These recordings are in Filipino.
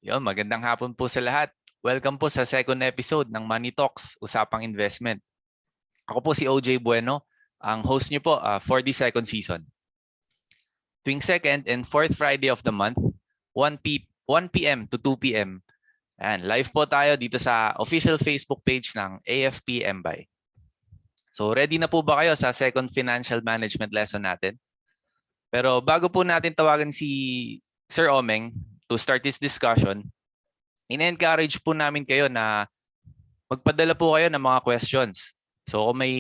Yon, magandang hapon po sa lahat. Welcome po sa second episode ng Money Talks, Usapang Investment. Ako po si OJ Bueno, ang host niyo po for the second season. Tuwing second and fourth Friday of the month, 1 p.m. to 2 p.m. Ayan, live po tayo dito sa official Facebook page ng AFP MBay. So ready na po ba kayo sa second financial management lesson natin? Pero bago po natin tawagan si Sir Omeng to start this discussion, in-encourage po namin kayo na magpadala po kayo ng mga questions. So kung may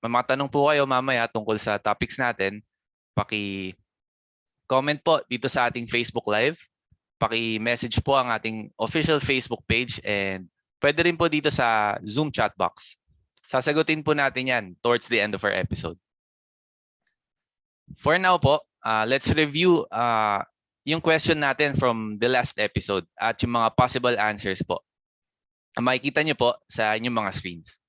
mga tanong po kayo mamaya tungkol sa topics natin, paki-comment po dito sa ating Facebook Live, paki-message po ang ating official Facebook page, and pwede rin po dito sa Zoom chat box. Sasagutin po natin yan towards the end of our episode. For now po, let's review yung question natin from the last episode at yung mga possible answers po. Makikita nyo po sa inyong mga screens.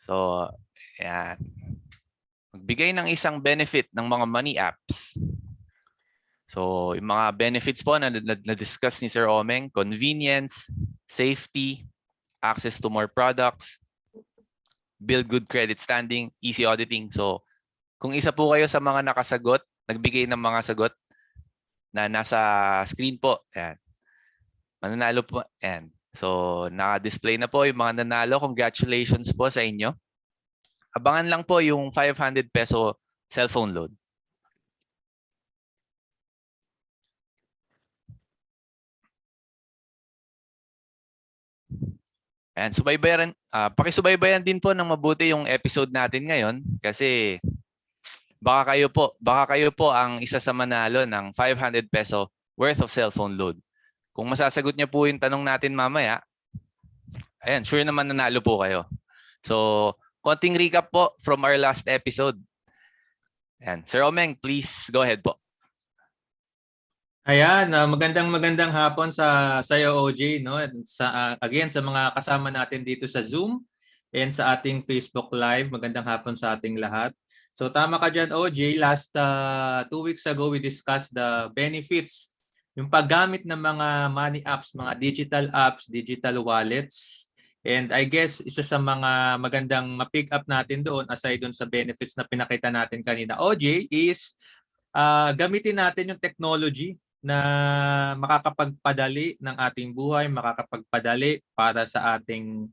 So, yan. Magbigay ng isang benefit ng mga money apps. So, yung mga benefits po na na-discuss ni Sir Omeng: convenience, safety, access to more products, build good credit standing, easy auditing. So, kung isa po kayo sa mga nakasagot, nagbigay ng mga sagot na nasa screen po, ayan, mananalo po. Ayan. So, naka-display na po yung mga nanalo. Congratulations po sa inyo. Abangan lang po yung 500 peso cellphone load. Ayan, pakisubaybayan din po ng mabuti yung episode natin ngayon kasi baka kayo po ang isa sa manalo ng 500 peso worth of cellphone load. Kung masasagot niyo po yung tanong natin mamaya, ayan, sure naman nanalo po kayo. So, konting recap po from our last episode. Ayan, Sir Omeng, please go ahead po. Ayan, magandang hapon sa iyo, OJ, no? Again sa mga kasama natin dito sa Zoom and sa ating Facebook Live. Magandang hapon sa ating lahat. So tama ka diyan, OJ. Last 2 weeks ago we discussed the benefits, yung paggamit ng mga money apps, mga digital apps, digital wallets. And I guess isa sa mga magandang ma-pick up natin doon, aside doon sa benefits na pinakita natin kanina, OJ, is gamitin natin yung technology na makakapagpadali ng ating buhay, makakapagpadali para sa ating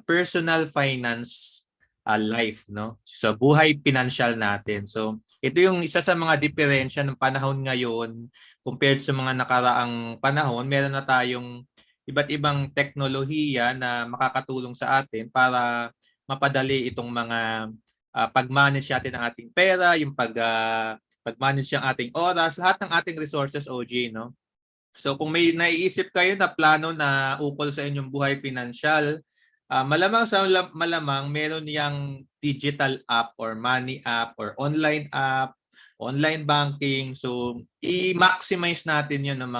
personal finance life, no? So buhay financial natin. So ito yung isa sa mga diferensya ng panahon ngayon compared sa mga nakaraang panahon. Meron na tayong iba't ibang teknolohiya na makakatulong sa atin para mapadali itong mga pag-manage natin ng ating pera, yung pag-manage ng ating oras, lahat ng ating resources, OG, no? So kung may naiisip kayo na plano na ukol sa inyong buhay pinansyal, malamang meron yang digital app or money app or online app, online banking. So i-maximize natin 'yon ng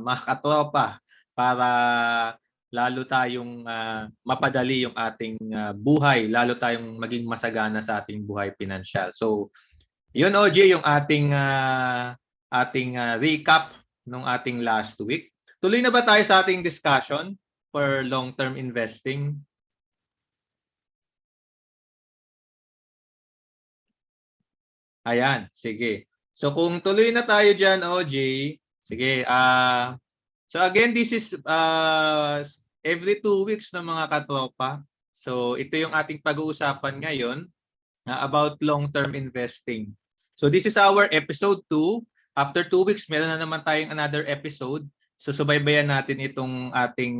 mga katropa para lalo tayong mapadali yung ating buhay, lalo tayong maging masagana sa ating buhay pinansyal. So yun, OJ, yung ating recap nung ating last week. Tuloy na ba tayo sa ating discussion for long-term investing? Ayan, sige. So kung tuloy na tayo dyan, OJ, sige. So again, this is every 2 weeks ng mga katropa. So ito yung ating pag-uusapan ngayon about long-term investing. So this is our episode 2. After 2 weeks, meron na naman tayong another episode. So subaybayan natin itong ating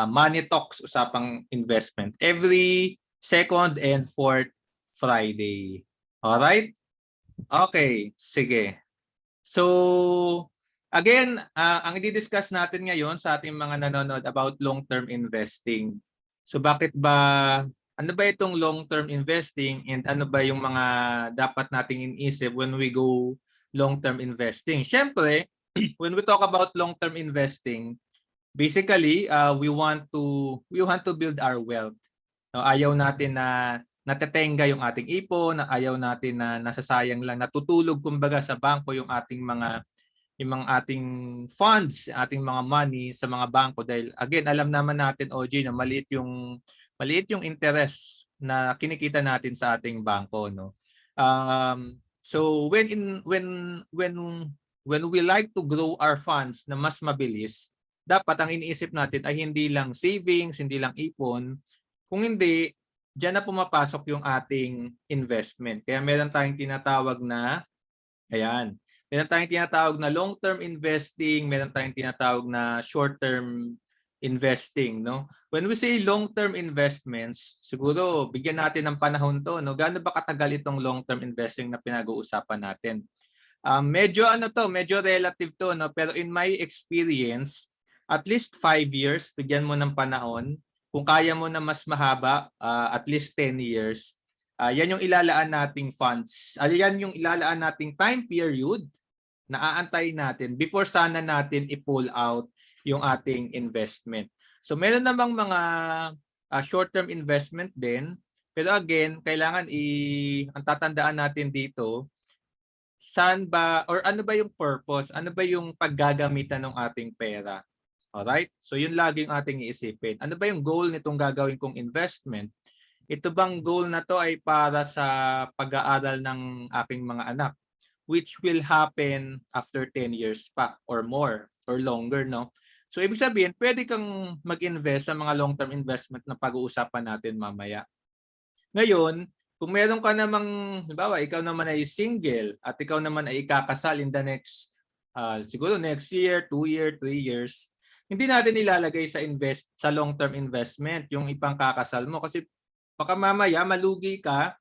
Money Talks, Usapang Investment, every second and fourth Friday. Alright? Okay, sige. So again, ang i-discuss natin ngayon sa ating mga nanonood about long-term investing. So bakit ba, ano ba itong long-term investing and ano ba yung mga dapat nating iniisip when we go long-term investing? Siyempre, when we talk about long-term investing, basically we want to build our wealth. No, ayaw natin na natetenga yung ating ipon, na ayaw natin na nasasayang lang, natutulog kumbaga sa bangko yung mga ating funds, ating mga money sa mga bangko dahil again alam naman natin OG na maliit yung interest na kinikita natin sa ating bangko, no. So when we like to grow our funds na mas mabilis, dapat ang iniisip natin ay hindi lang savings, hindi lang ipon, kung hindi diyan na pumapasok yung ating investment. Kaya meron tayong tinatawag na ayan. Meron tayong tinatawag na long-term investing, meron tayong tinatawag na short-term investing, no? When we say long-term investments, siguro bigyan natin ng panahon 'to, no? Gaano ba katagal itong long-term investing na pinag-uusapan natin? Medyo relative 'to, no? Pero in my experience, at least 5 years bigyan mo ng panahon. Kung kaya mo na mas mahaba, at least 10 years. Yan yung ilalaan nating funds. Yan yung ilalaan nating time period na aantayin natin before sana natin i-pull out yung ating investment. So meron namang mga short-term investment din. Pero again, kailangan ang tatandaan natin dito, saan ba or ano ba yung purpose? Ano ba yung paggagamitan ng ating pera? Alright? So yun lagi yung ating iisipin. Ano ba yung goal nitong gagawin kong investment? Ito bang goal na to ay para sa pag-aaral ng aking mga anak, which will happen after 10 years pa or more or longer, no? So ibig sabihin, pwede kang mag-invest sa mga long-term investment na pag-uusapan natin mamaya. Ngayon, kung meron ka namang, halimbawa, ikaw naman ay single at ikaw naman ay ikakasal in the next, siguro next year, 2 years, 3 years, hindi natin ilalagay sa long-term investment yung ipangkakasal mo kasi baka mamaya malugi ka,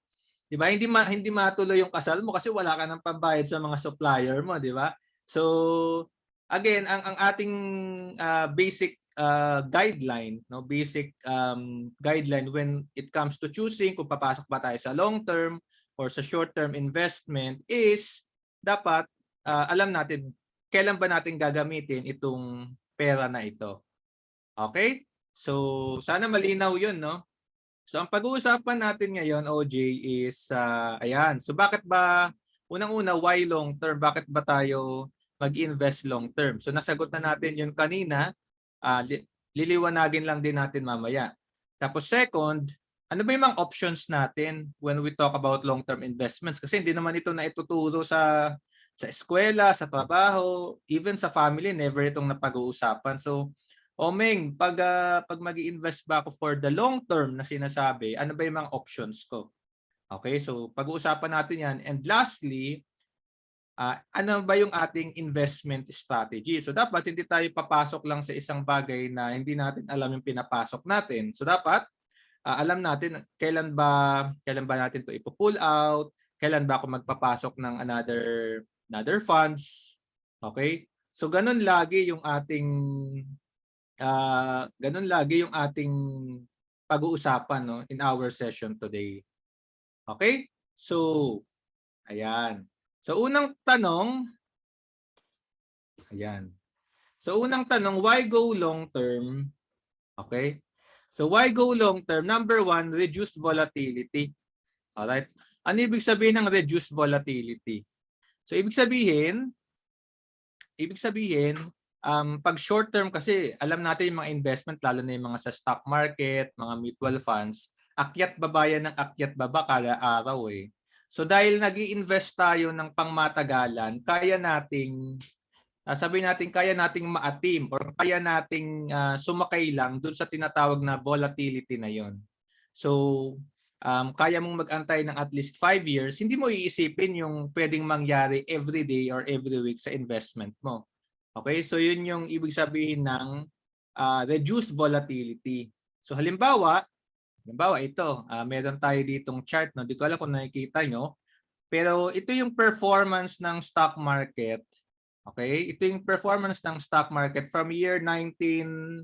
'di ba? Hindi matuloy yung kasal mo kasi wala ka ng pambayad sa mga supplier mo, 'di ba? So again, ang ating basic guideline, no, basic guideline when it comes to choosing kung papasok ba tayo sa long-term or sa short-term investment is dapat alam natin kailan ba natin gagamitin itong pera na ito. Okay? So sana malinaw 'yun, no? So ang pag-uusapan natin ngayon, OJ, is ayan. So bakit ba unang-una why long term? Bakit ba tayo mag-invest long term? So nasagot na natin 'yun kanina. Liliwanagin lang din natin mamaya. Tapos second, ano ba yung mga options natin when we talk about long-term investments? Kasi hindi naman ito na ituturo sa eskwela, sa trabaho, even sa family, never itong napag-uusapan. So Omeng, pag mag-i-invest ba ako for the long term na sinasabi, ano ba yung mga options ko? Okay, so pag-uusapan natin yan. And lastly, ano ba yung ating investment strategy? So dapat hindi tayo papasok lang sa isang bagay na hindi natin alam yung pinapasok natin. So dapat alam natin kailan ba natin to ipo-pull out, kailan ba ako magpapasok ng another funds. Okay? So ganun lagi yung ating pag-uusapan, no, in our session today. Okay? So, ayan. So, unang tanong, why go long term? Okay? So, why go long term? Number one, reduced volatility. Alright? Ano ibig sabihin ng reduced volatility? So, ibig sabihin, pag short term kasi, alam natin yung mga investment, lalo na yung mga sa stock market, mga mutual funds, akyat baba yan ng akyat baba kada araw eh. So dahil nag-i-invest tayo ng pangmatagalan, kaya nating maatim or kaya nating sumakay lang dun sa tinatawag na volatility na yon. So kaya mong mag-antay ng at least 5 years, hindi mo iisipin yung pwedeng mangyari every day or every week sa investment mo. Okay, so yun yung ibig sabihin ng reduced volatility. So halimbawa ito, meron tayo ditong chart, no? Di ko alam kung nakikita nyo, pero ito yung performance ng stock market. Okay, ito yung performance ng stock market from year 1991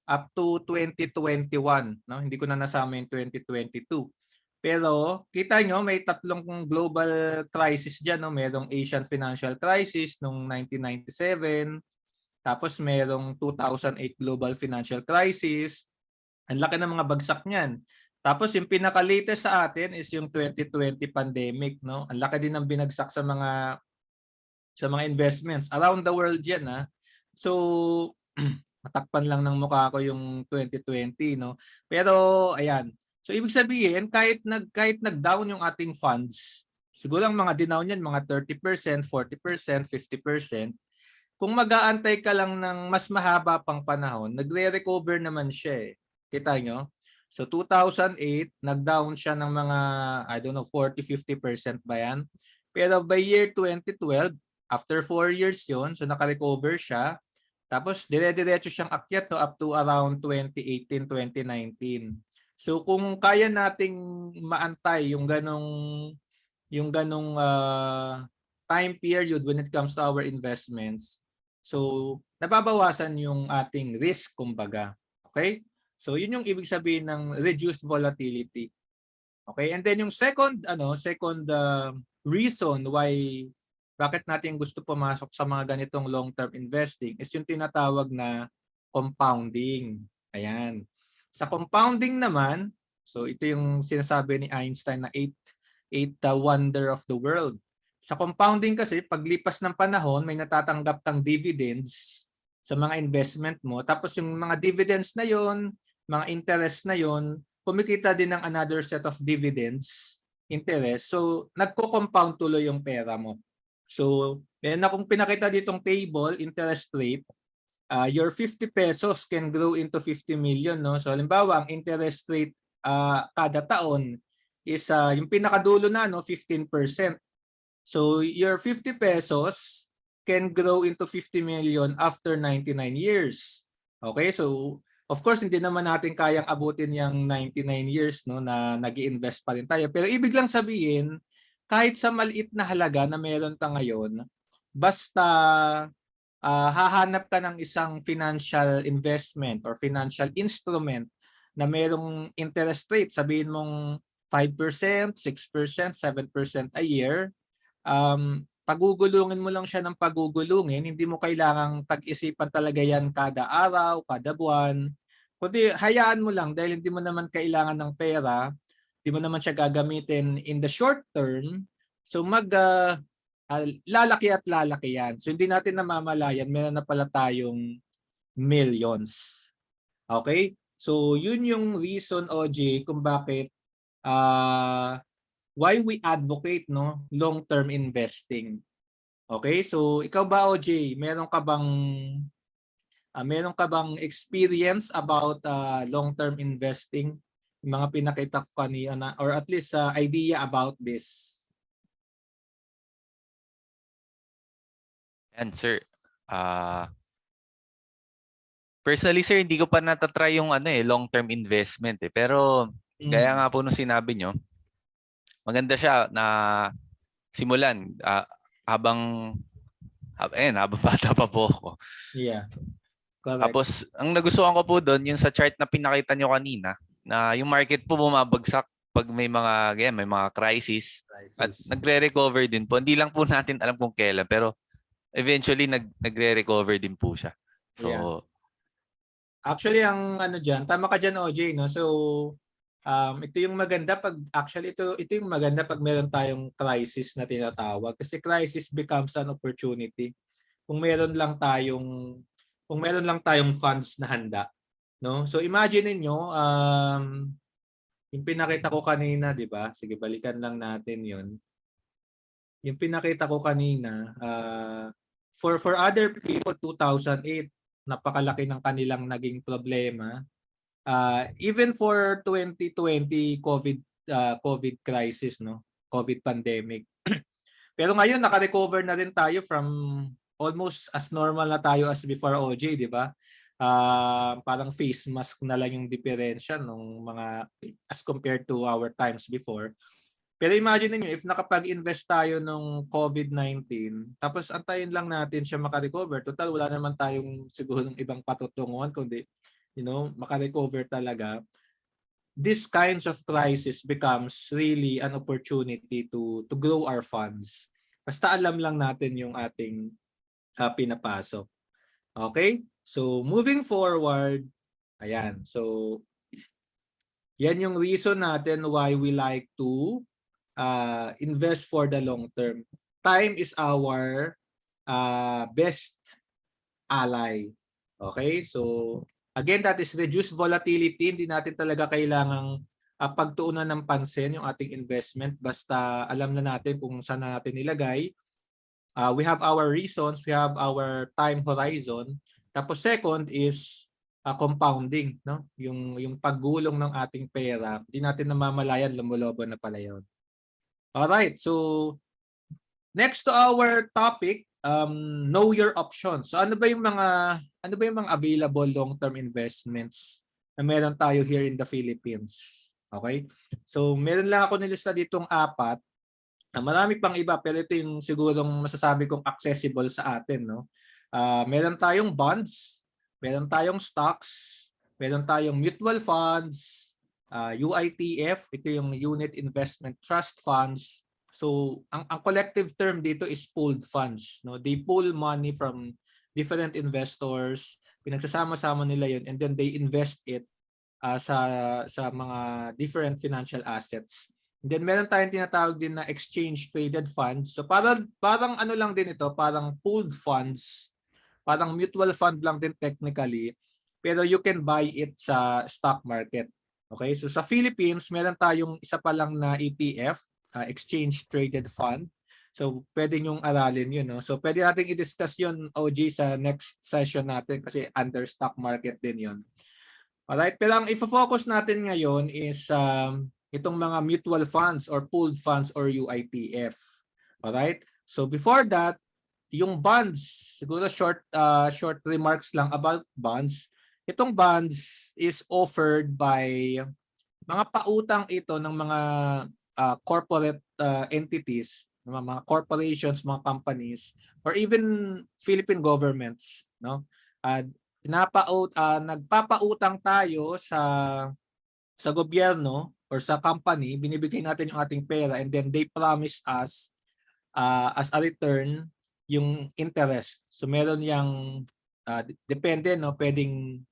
up to 2021, no? Hindi ko na nasama yung 2022. Pero kita nyo, may tatlong global crisis dyan. No? Merong Asian Financial Crisis noong 1997. Tapos merong 2008 Global Financial Crisis. Ang laki ng mga bagsak niyan. Tapos yung pinaka-latest sa atin is yung 2020 pandemic, no? Ang laki din ng binagsak sa mga investments around the world 'yan, ha. So matakpan lang ng mukha ko yung 2020, no. Pero ayan. So ibig sabihin kahit nag-down yung ating funds, siguro ang mga dinown niyan mga 30%, 40%, 50%. Kung mag-aantay ka lang ng mas mahaba pang panahon, nagre-recover naman siya eh. Kita nyo? So 2008, nag-down siya ng mga, I don't know, 40-50% ba yan? Pero by year 2012, after 4 years yon, so naka-recover siya. Tapos dire-diretso siyang akyat no, up to around 2018, 2019. So kung kaya nating maantay yung ganong time period when it comes to our investments, so nababawasan yung ating risk kumbaga. Okay? So yun yung ibig sabihin ng reduced volatility. Okay? And then yung second reason why bakit natin gusto pumasok sa mga ganitong long-term investing is yung tinatawag na compounding. Ayan. Sa compounding naman, so ito yung sinasabi ni Einstein na eighth wonder of the world. Sa compounding kasi, paglipas ng panahon, may natatanggap kang dividends sa mga investment mo. Tapos yung mga dividends na yon, mga interest na yon, kumikita din ng another set of dividends, interest. So, nagko-compound tuloy yung pera mo. So, meron akong pinakita ditong table, interest rate. Your 50 pesos can grow into 50 million. No? So, halimbawa, ang interest rate kada taon is yung pinakadulo na, no, 15%. So, your 50 pesos can grow into 50 million after 99 years. Okay, so of course, hindi naman natin kayang abutin yung 99 years no, na nag-i-invest pa rin tayo. Pero ibig lang sabihin, kahit sa maliit na halaga na meron ka ngayon, basta hahanap ka ng isang financial investment or financial instrument na merong interest rate, sabihin mong 5%, 6%, 7% a year, pagugulungin mo lang siya ng pagugulungin, hindi mo kailangang pag-isipan talaga yan kada araw, kada buwan, kundi hayaan mo lang dahil hindi mo naman kailangan ng pera, hindi mo naman siya gagamitin in the short term, so lalaki at lalaki yan. So hindi natin namamalayan, meron na pala tayong millions. Okay? So yun yung reason, OJ, kung bakit why we advocate no long-term investing. Okay? So ikaw ba, OJ, meron ka bang experience about long-term investing? Yung mga pinakita ko kanina or at least idea about this? And sir, personally sir, hindi ko pa natatry yung long-term investment eh. Pero gaya nga po nung sinabi nyo, maganda siya na simulan habang bata pa po ako. Yeah. Correct. Tapos ang nagustuhan ko po doon yung sa chart na pinakita nyo kanina na yung market po bumabagsak pag may mga crisis at nagre-recover din po. Hindi lang po natin alam kung kailan pero eventually nagre-recover din po siya. So yeah. Actually ang diyan, tama ka diyan, OJ, no. So ito yung maganda pag ito yung maganda pag meron tayong crisis na tinatawag kasi crisis becomes an opportunity. Kung meron lang tayong funds na handa, no? So imagine niyo yung pinakita ko kanina, 'di ba? Sige, balikan lang natin 'yon. Yung pinakita ko kanina, for other people 2008, napakalaki ng kanilang naging problema. Even for 2020 COVID crisis, no? COVID pandemic. Pero ngayon naka-recover na rin tayo from almost as normal na tayo as before, OJ, 'di ba? Parang face mask na lang yung diferensya nung mga as compared to our times before. Pero imagine niyo if nakapag-invest tayo nung COVID-19, tapos antayin lang natin siya maka-recover. Total wala naman tayong siguro ng ibang patutunguhan kundi maka-recover talaga. This kinds of crisis becomes really an opportunity to grow our funds. Basta alam lang natin yung ating pinapasok. Okay? So moving forward, ayan. So Yan yung reason natin why we like to invest for the long term. Time is our best ally. Okay? So, again, that is reduced volatility. Hindi natin talaga kailangang pagtuunan ng pansin yung ating investment. Basta alam na natin kung saan na natin nilagay. We have our reasons, we have our time horizon. Tapos second is compounding, no? Yung paggulong ng ating pera, hindi natin namamalayan lumulobo na pala yun. All right, so next to our topic, know your options. So ano ba yung mga available long-term investments na meron tayo here in the Philippines? Okay? So meron lang ako nilista ditong 4. Marami pang iba pero ito yung sigurong masasabi kong accessible sa atin, no? Meron tayong bonds, meron tayong stocks, meron tayong mutual funds, UITF, ito yung Unit Investment Trust Funds. So, ang collective term dito is pooled funds, no? They pool money from different investors, pinagsasama-sama nila yun, and then they invest it sa mga different financial assets. And then meron tayong tinatawag din na exchange traded funds. So parang ano lang din ito, parang pooled funds, parang mutual fund lang din technically, pero you can buy it sa stock market. Okay? So sa Philippines, meron tayong isa pa lang na ETF, exchange traded fund. So pwede nyong aralin yun, no? So pwede nating i-discuss yun, OG, sa next session natin kasi under stock market din yun. Alright, pero ang i-focus natin ngayon is itong mga mutual funds or pooled funds or UITF. Alright? So before that, yung bonds, siguro short remarks lang about bonds. Itong bonds is offered by mga pautang ito ng mga corporate entities, mga corporations, mga companies, or even Philippine governments, no? Nagpapautang tayo sa gobyerno or sa company, binibigay natin yung ating pera and then they promise us as a return yung interest. So meron yang depende, no, pwedeng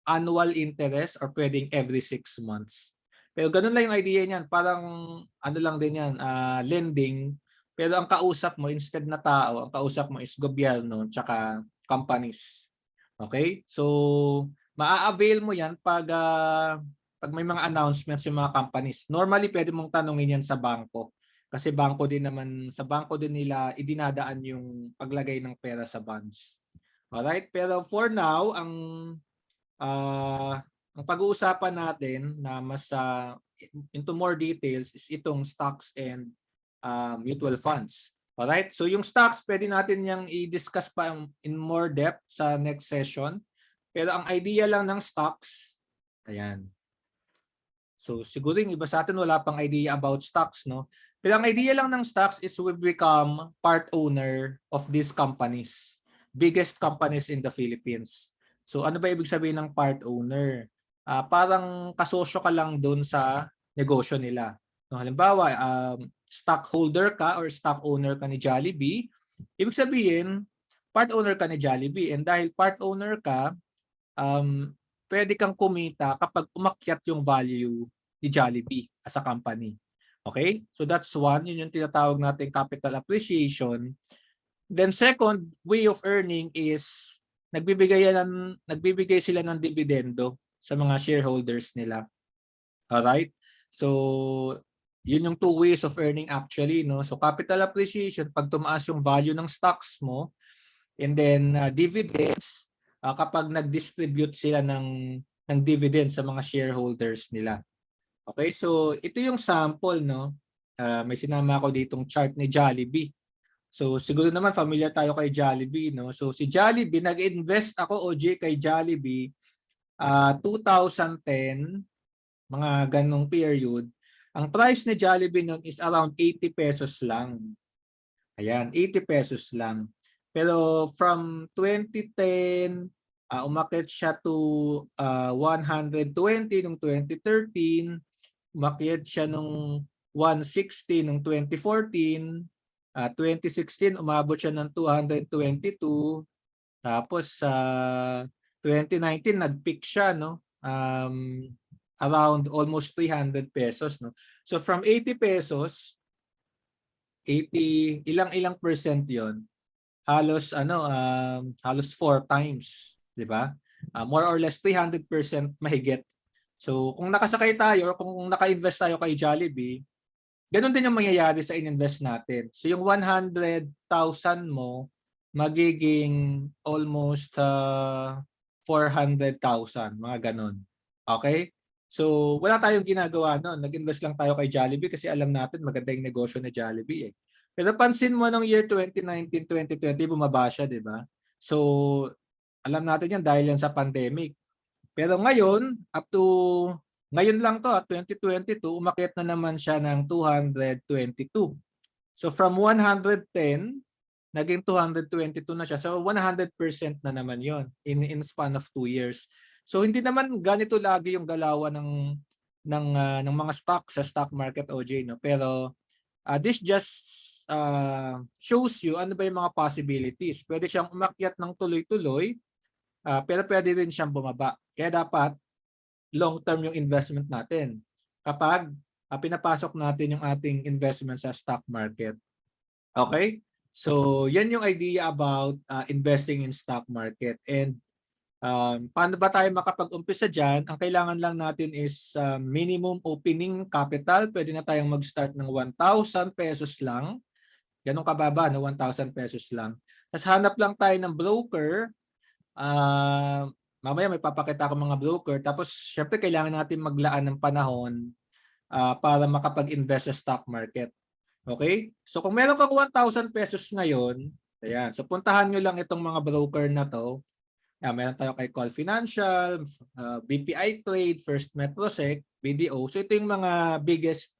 annual interest or pwedeng every 6 months. Pero ganun lang yung idea niyan, parang ano lang din yan, lending, pero ang kausap mo instead na tao, ang kausap mo is gobyerno tsaka companies. Okay? So maa-avail mo yan pag may mga announcements yung mga companies. Normally pwede mong tanungin yan sa bangko. Kasi sa bangko din nila idinadaan yung paglagay ng pera sa bonds. Alright? Pero for now, ang pag-uusapan natin na mas into more details is itong stocks and mutual funds. Alright? So yung stocks, pwede natin yang i-discuss pa in more depth sa next session. Pero ang idea lang ng stocks, ayan. So siguro yung iba sa atin wala pang idea about stocks, no? Pero ang idea lang ng stocks is we become part owner of these companies. Biggest companies in the Philippines. So ano ba ibig sabihin ng part owner? Parang kasosyo ka lang doon sa negosyo nila. No, halimbawa, stockholder ka or stock owner ka ni Jollibee, ibig sabihin, part owner ka ni Jollibee. And dahil part owner ka, pwede kang kumita kapag umakyat yung value ni Jollibee as a company. Okay? So that's one. Yun yung tinatawag natin capital appreciation. Then second way of earning is nagbibigay sila ng dividendo sa mga shareholders nila. Alright? So yun yung 2 ways of earning actually, no? So capital appreciation pag tumaas yung value ng stocks mo, and then dividends kapag nag-distribute sila ng dividends sa mga shareholders nila. Okay? So ito yung sample, no? May sinama ako ditong chart ni Jollibee. So siguro naman familiar tayo kay Jollibee, no? So si Jollibee, nag-invest ako OJ kay Jollibee 2010, mga ganong period. Ang price ni Jollibee noon is around 80 pesos lang. Ayan, 80 pesos lang. Pero from 2010, umakyat siya to 120 noong 2013, umakyat siya nung 160 noong 2014, 2016 umabot siya ng 222, tapos sa 2019 nag-peak siya, no? around almost 300 pesos, no? So from 80 pesos, 80 ilang percent 'yon? Halos halos 4 times, 'di ba? More or less 300% mahigit. So kung nakasakay tayo or kung naka-invest tayo kay Jollibee, ganoon din yung mangyayari sa in-invest natin. So yung 100,000 mo magiging almost 400,000, mga ganoon. Okay? So wala tayong ginagawa noon. Nag-invest lang tayo kay Jollibee kasi alam natin maganda yung negosyo ni Jollibee eh. Pero pansin mo nung year 2019, 2020 bumaba siya, 'di ba? So alam natin yan dahil yan sa pandemic. Pero ngayon, up to ngayon lang to at 2022, umakyat na naman siya ng 222. So from 110, naging 222 na siya. So 100% na naman yon in span of 2 years. So hindi naman ganito lagi yung galawan ng mga stock sa stock market, OJ, no? Pero this just shows you ano ba yung mga possibilities. Pwede siyang umakyat ng tuloy-tuloy, pero pwede rin siyang bumaba. Kaya dapat long-term yung investment natin kapag pinapasok natin yung ating investment sa stock market. Okay? So, yan yung idea about investing in stock market. And paano ba tayo makapag-umpisa dyan? Ang kailangan lang natin is minimum opening capital. Pwede na tayong mag-start ng 1,000 pesos lang. Ganun kababa, no? 1,000 pesos lang. Tapos hanap lang tayo ng broker. Mamaya may papakita ako mga broker. Tapos syempre kailangan natin maglaan ng panahon para makapag-invest sa stock market. Okay? So kung meron kang 1,000 pesos ngayon, ayan, so puntahan nyo lang itong mga broker na to. Meron tayo kay Call Financial, BPI Trade, First Metrosec, BDO. So ito yung mga biggest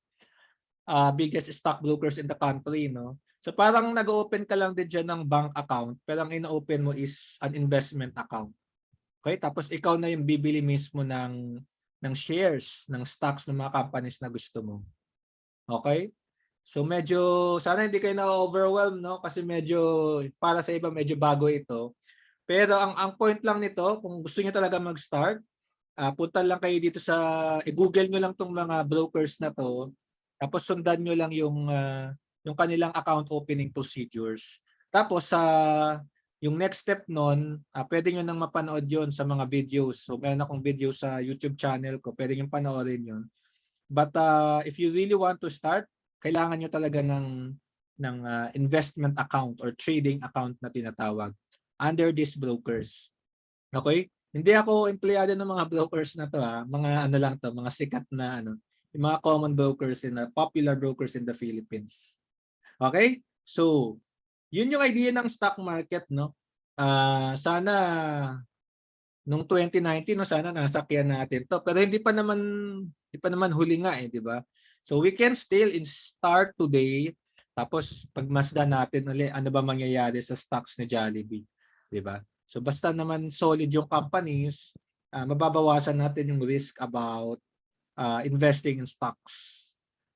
stock brokers in the country, no? So parang nag-open ka lang din dyan ng bank account, pero ang ina-open mo is an investment account. Okay? Tapos ikaw na yung bibili mismo ng shares, ng stocks ng mga companies na gusto mo. Okay? So medyo, sana hindi kayo na-overwhelm, no? Kasi medyo, para sa iba, medyo bago ito. Pero ang point lang nito, kung gusto niyo talaga mag-start, punta lang kayo dito sa, i-google nyo lang tong mga brokers na to, tapos sundan nyo lang yung kanilang account opening procedures. Tapos yung next step nun, pwede nyo nang mapanood yon sa mga videos. So meron akong video sa YouTube channel ko, pwede nyo panoorin yon. But if you really want to start, kailangan nyo talaga ng investment account or trading account na tinatawag under these brokers. Okay? Hindi ako empleyado ng mga brokers na to, mga ano lang to, mga sikat na yung mga common brokers popular brokers in the Philippines. Okay? So, yun yung idea ng stock market, no? Sana nung 2019, no, sana nasakyan natin to. Pero hindi pa naman huli nga di ba? So we can still start today. Tapos pagmasdan natin ulit ano ba mangyayari sa stocks ni Jollibee, di ba? So basta naman solid yung companies, mababawasan natin yung risk about investing in stocks.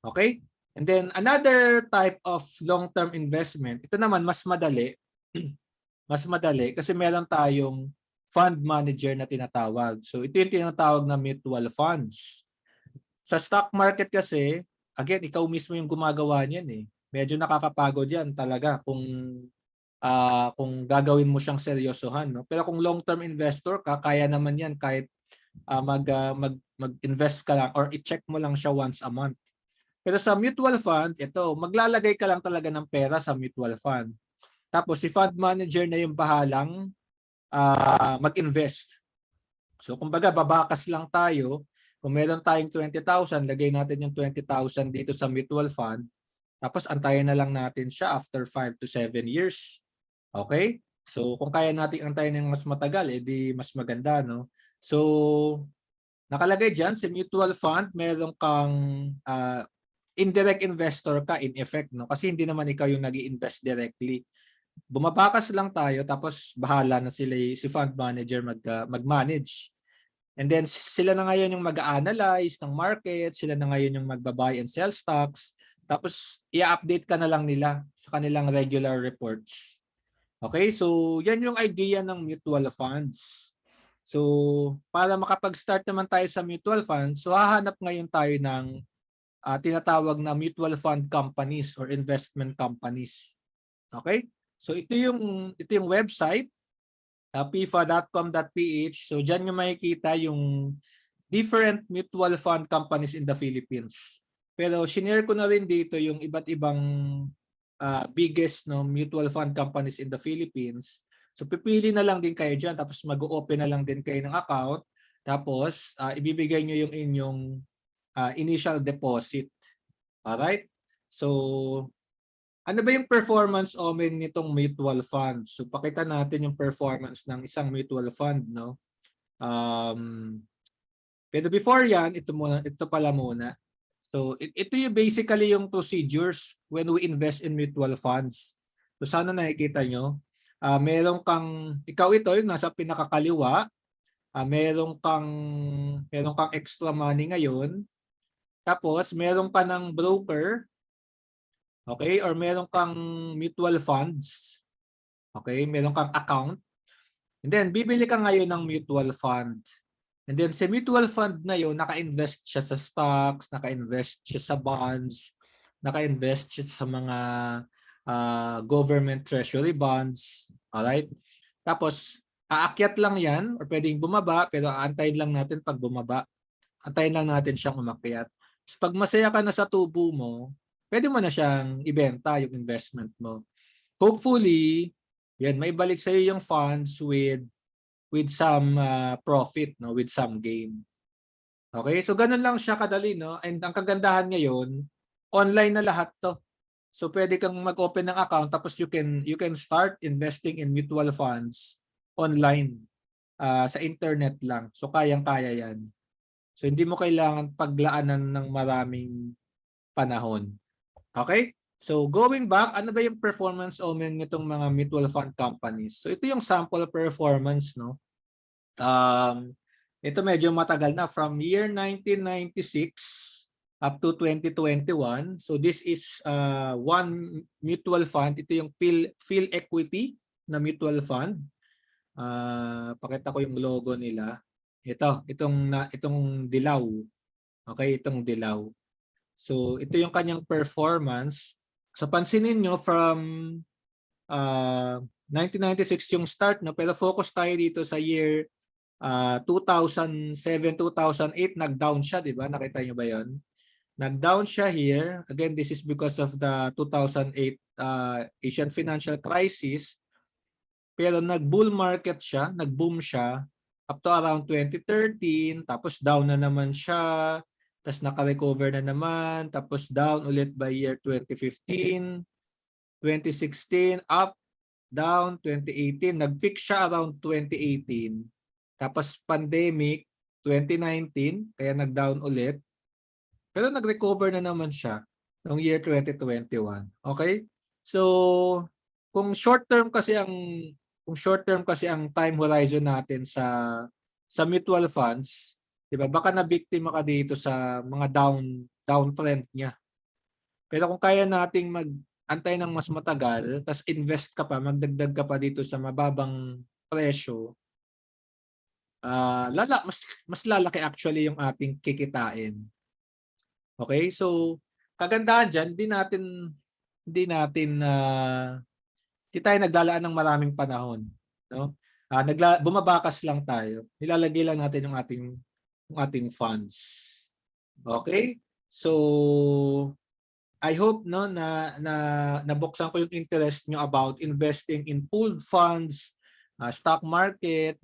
Okay? And then another type of long-term investment, ito naman mas madali. Mas madali kasi meron tayong fund manager na tinatawag. So ito yung tinatawag na mutual funds. Sa stock market kasi, again, ikaw mismo yung gumagawa niyan eh. Medyo nakakapagod yan talaga kung gagawin mo siyang seryosohan, no? Pero kung long-term investor ka, kaya naman yan kahit mag-invest ka lang or i-check mo lang siya once a month. Pero sa mutual fund, ito, maglalagay ka lang talaga ng pera sa mutual fund. Tapos si fund manager na yung bahalang mag-invest. So kumbaga babakas lang tayo. Kung meron tayong 20,000, lagay natin yung 20,000 dito sa mutual fund. Tapos antayin na lang natin siya after 5 to 7 years. Okay? So kung kaya natin antayin ng mas matagal, edi mas maganda, no? So nakalagay dyan, sa mutual fund, meron kang indirect investor ka in effect, no? Kasi hindi naman ikaw yung nag-i-invest directly. Bumabakas lang tayo tapos bahala na sila si fund manager mag-manage. And then sila na ngayon yung mag-analyze ng market, sila na ngayon yung magba-buy and sell stocks. Tapos i-update ka na lang nila sa kanilang regular reports. Okay? So yan yung idea ng mutual funds. So, para makapag-start naman tayo sa mutual funds, so hahanap ngayon tayo ng tinatawag na mutual fund companies or investment companies. Okay? So, ito yung website, pifa.com.ph. So, diyan nyo makikita yung different mutual fund companies in the Philippines. Pero shinare ko na rin dito yung iba't ibang biggest mutual fund companies in the Philippines. So pipili na lang din kayo dyan, tapos mag-open na lang din kayo ng account, tapos ibibigay nyo yung inyong initial deposit. Alright? So ano ba yung performance omen nitong mutual fund? So pakita natin yung performance ng isang mutual fund, no? Pero before yan, ito pala muna. So ito yung basically yung procedures when we invest in mutual funds. So sana nakikita nyo. Meron kang, ikaw ito yung nasa pinakakaliwa. Meron kang extra money ngayon. Tapos meron ka ng broker. Okay? Or meron kang mutual funds. Okay? Meron kang account. And then bibili ka ngayon ng mutual fund. And then sa mutual fund na yun, naka-invest siya sa stocks, naka-invest siya sa bonds, naka-invest siya sa mga government treasury bonds. Alright? Tapos, aakyat lang yan or pwedeng bumaba, pero aantayin lang natin pag bumaba. Antayin lang natin siyang umakyat. Tapos pag masaya ka na sa tubo mo, pwede mo na siyang ibenta yung investment mo. Hopefully, yan, may balik sa iyo yung funds with some profit, no, with some gain. Okay? So ganun lang siya kadali, no? And ang kagandahan ngayon, online na lahat 'to. So pwede kang mag-open ng account tapos you can start investing in mutual funds online sa internet lang. So kayang-kaya 'yan. So hindi mo kailangan paglaanan ng maraming panahon. Okay? So going back, ano ba yung performance omen nitong mga mutual fund companies? So ito yung sample performance, no? Ito medyo matagal na, from year 1996 up to 2021. So this is one mutual fund. Ito yung Phil Equity na mutual fund. Pakita ko yung logo nila. Itong dilaw. Okay, itong dilaw. So ito yung kanyang performance. So pansinin nyo from 1996 yung start, no? Pero focus tayo dito sa year 2007-2008, nag-down siya, di ba? Nakita nyo ba yon? Nag-down siya here. Again, this is because of the 2008 Asian financial crisis. Pero nag-bull market siya, nag-boom siya up to around 2013, tapos down na naman siya. Tapos naka-recover na naman, tapos down ulit by year 2015, 2016, up, down, 2018. Nag-peak siya around 2018. Tapos pandemic, 2019, kaya nag-down ulit. Pero nag-recover na naman siya noong year 2021. Okay? So, kung short-term kasi ang time horizon natin sa mutual funds, 'di ba? Baka nabiktima ka dito sa mga downtrend niya. Pero kung kaya nating mag-antay ng mas matagal, tas invest ka pa, magdagdag ka pa dito sa mababang presyo, mas lalaki actually yung ating kikitain. Okay? So, kagandahan diyan, hindi tayo naglalaan ng maraming panahon, no? Bumabakas lang tayo. Nilalagay lang natin yung ating funds. Okay? So I hope na nabuksan ko yung interest nyo about investing in pooled funds, stock market,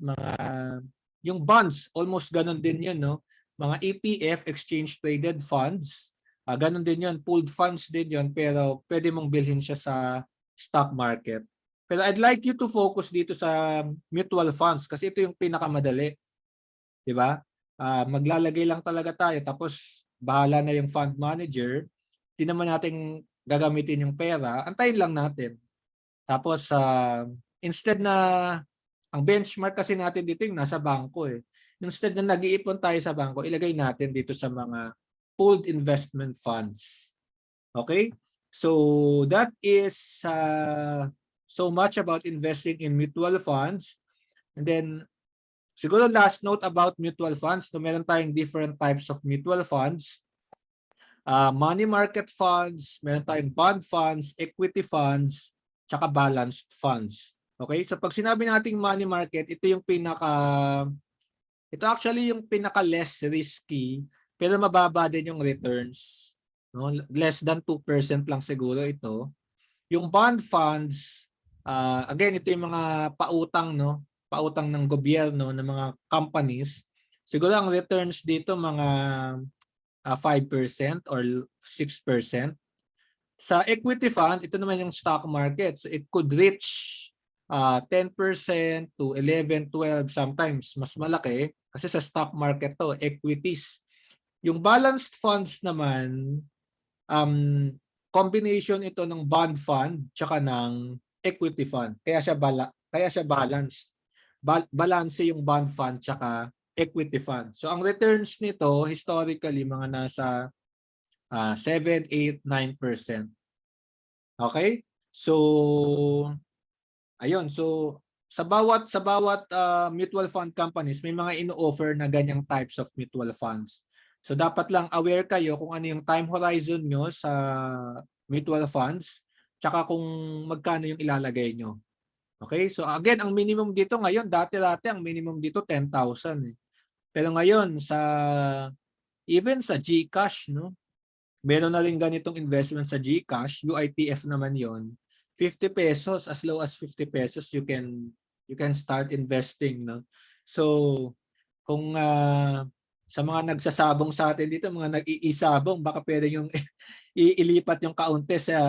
yung bonds, almost ganun din yun, no? Mga ETF, exchange traded funds, ganun din yun, pooled funds din yun, pero pwede mong bilhin siya sa stock market. Pero I'd like you to focus dito sa mutual funds kasi ito yung pinakamadali. 'Di ba? Maglalagay lang talaga tayo tapos bahala na yung fund manager. Hindi naman natin gagamitin yung pera, antayin lang natin. Tapos instead na ang benchmark kasi natin dito yung nasa bangko eh. Instead na nag-iipon tayo sa bangko, ilagay natin dito sa mga pooled investment funds. Okay? So that is so much about investing in mutual funds. And then Siguro last note about mutual funds, no, meron tayong different types of mutual funds. Money market funds, meron tayong bond funds, equity funds, tsaka balanced funds. Okay? So pag sinabi nating money market, ito actually yung pinaka less risky pero mababa din yung returns. No? Less than 2% lang siguro ito. Yung bond funds, again, ito yung mga pautang, no? Pautang ng gobyerno, ng mga companies. Siguro ang returns dito mga 5% or 6%. Sa equity fund, ito naman yung stock market. So it could reach 10% to 11, 12, sometimes mas malaki kasi sa stock market to, equities. Yung balanced funds naman, combination ito ng bond fund tsaka ng equity fund. Kaya siya balanced. Balance yung bond fund tsaka equity fund. So ang returns nito historically mga nasa 7, 8, 9%. Okay? So ayun, so sa bawat mutual fund companies may mga ino-offer na ganyang types of mutual funds. So dapat lang aware kayo kung ano yung time horizon nyo sa mutual funds tsaka kung magkano yung ilalagay nyo. Okay? So again, ang minimum dito ngayon, dati ang minimum dito 10,000 eh. Pero ngayon even sa GCash, no? Meron na rin ganitong investment sa GCash, UITF naman 'yon. 50 pesos, as low as 50 pesos you can start investing, no? So kung sa mga nagsasabong sa atin dito, mga nag-iisabong, baka pwede yung ilipat yung kaunti sa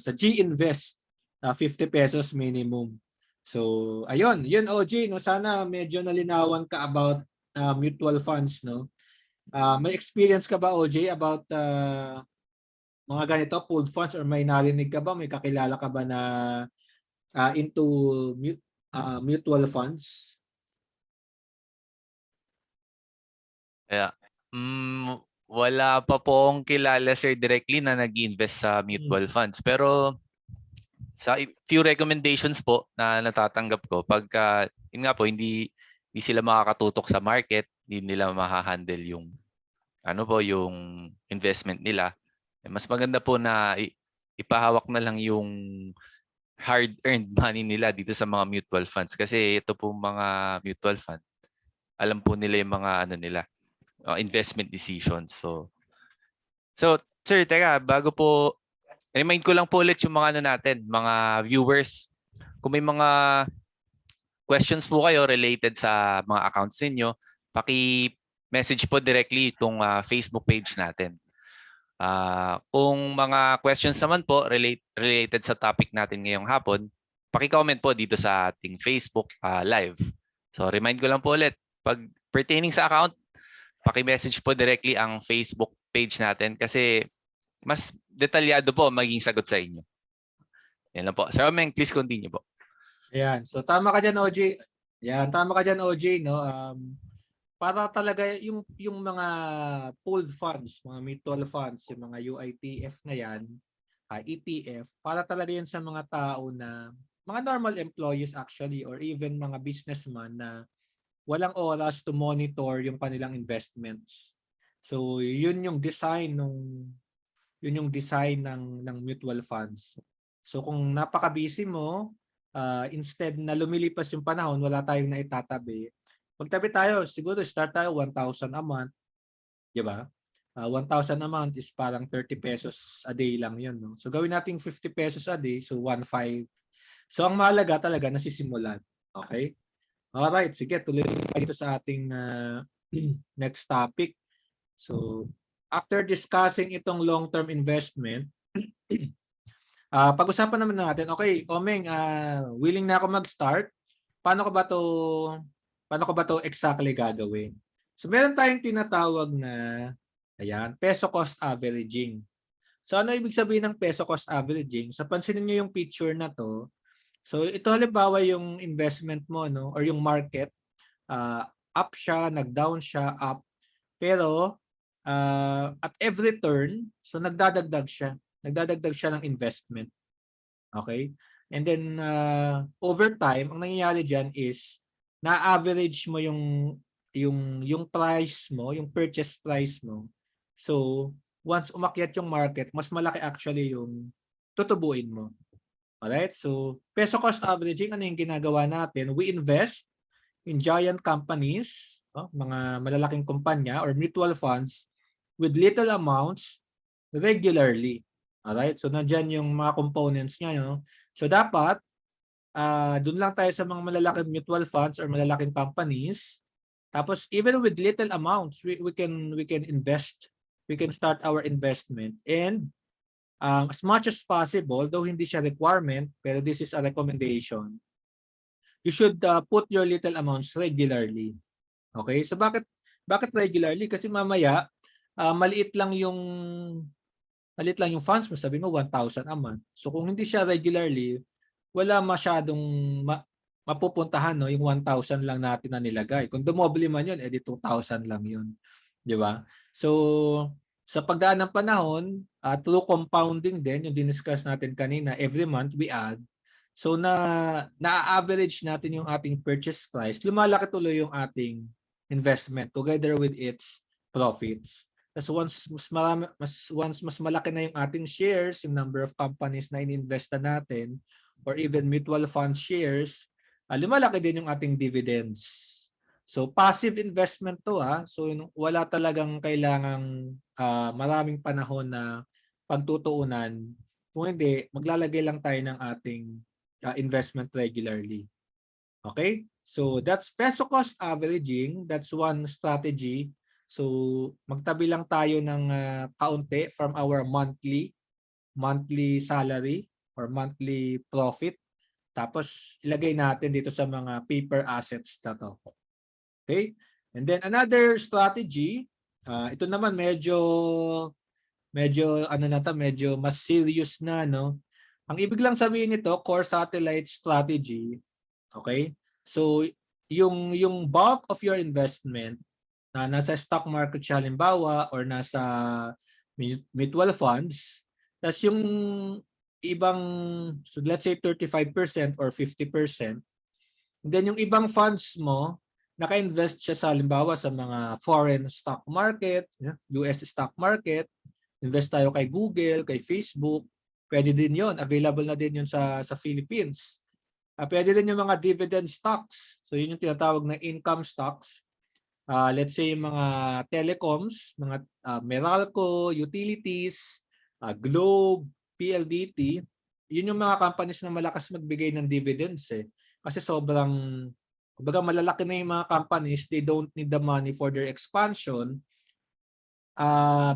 sa GInvest, 50 pesos minimum. So ayun, yun OG, no, sana medyo nalinawan ka about mutual funds, no. May experience ka ba OJ about mga ganito pooled funds, or may narinig ka ba, may kakilala ka ba na into mutual funds? Yeah. Wala pa po akong kilala sir directly na nag-invest sa mutual funds. Pero sa few recommendations po na natatanggap ko, pagka yun nga po, hindi sila makakatutok sa market, hindi nila mahahandle yung yung investment nila. Mas maganda po na ipahawak na lang yung hard-earned money nila dito sa mga mutual funds, kasi ito po mga mutual fund, alam po nila yung mga investment decisions. So sir, teka, bago po, remind ko lang po ulit yung mga natin, mga viewers. Kung may mga questions po kayo related sa mga accounts ninyo, paki-message po directly itong Facebook page natin. Kung mga questions naman po related sa topic natin ngayong hapon, paki-comment po dito sa ating Facebook live. So remind ko lang po ulit, pag pertaining sa account, paki-message po directly ang Facebook page natin kasi mas detalyado po maging sagot sa inyo. Yan lang po. Sir Omeng, please continue po. Ayan. So tama ka dyan OJ. Yan, tama ka dyan OJ, no. Para talaga yung mga pooled funds, mga mutual funds, yung mga UITF na yan, ETF, para talaga yan sa mga tao na mga normal employees actually, or even mga businessman na walang oras to monitor yung kanilang investments. So yun yung design ng mutual funds. So kung napaka-busy mo, instead na lumilipas yung panahon, wala tayong naitatabi, magtabi tayo, siguro start tayo 1,000 a month, di ba? 1,000 a month is parang 30 pesos a day lang yun, no? So gawin natin 50 pesos a day, so 1,500. So ang mahalaga talaga nasisimulan. Okay? Alright, sige, tuloy tayo dito sa ating next topic. So after discussing itong long-term investment, pag-usapan naman natin, okay, Omeng, willing na ako mag-start. Paano ko ba to exactly gagawin? So meron tayong tinatawag na peso cost averaging. So ano ibig sabihin ng peso cost averaging? So pansinin niyo yung picture na to. So ito halimbawa yung investment mo, no, or yung market, up siya, nag-down siya, up. Pero at every turn, so nagdadagdag siya ng investment. Okay? And then over time, ang nangyayari diyan is na-average mo yung price mo, yung purchase price mo. So, once umakyat yung market, mas malaki actually yung tutubuin mo. Alright? So, peso cost averaging, ano yung ginagawa natin? We invest in giant companies, mga malalaking kumpanya or mutual funds with little amounts regularly. Alright? So, nandyan yung mga components niya. No? So, dapat, doon lang tayo sa mga malalaking mutual funds or malalaking companies. Tapos, even with little amounts, we can invest. We can start our investment. And as much as possible, though hindi siya requirement, pero this is a recommendation, you should put your little amounts regularly. Okay? So bakit regularly? Kasi mamaya maliit lang yung funds mo, sabi mo 1,000 a month. So kung hindi siya regularly, wala masyadong mapupuntahan, no, yung 1,000 lang natin na nilagay. Kung dumoble man yun, edi 2,000 lang yun. Di ba? So sa pagdaan ng panahon, through compounding din, yung diniscuss natin kanina, every month we add. So na-average natin yung ating purchase price, lumalaki tuloy yung ating investment together with its profits. Tapos once mas malaki na yung ating shares, yung number of companies na ininvesta natin, or even mutual fund shares, lumalaki din yung ating dividends. So passive investment to So wala talagang kailangang maraming panahon na pagtutuunan. Kung hindi, maglalagay lang tayo ng ating investment regularly. Okay? So that's peso cost averaging. That's one strategy. So magtabi lang tayo ng kaunti from our monthly salary or monthly profit. Tapos ilagay natin dito sa mga paper assets na to. Okay? And then another strategy, ito naman medyo medyo mas serious na, no? Ang ibig lang sabihin nito, core satellite strategy. Okay? So yung bulk of your investment na nasa stock market siya halimbawa or nasa mutual funds, tas yung ibang, so let's say 35% or 50%, then yung ibang funds mo naka-invest siya sa halimbawa sa mga foreign stock market, US stock market, invest tayo kay Google, kay Facebook, pwede din yon, available na din yun sa Philippines. Pwede din yung mga dividend stocks, so yun yung tinatawag na income stocks. Let's say yung mga telecoms, mga Meralco, utilities, Globe, PLDT, yun yung mga companies na malakas magbigay ng dividends Kasi sobrang, kumbaga malalaki na yung mga companies, they don't need the money for their expansion.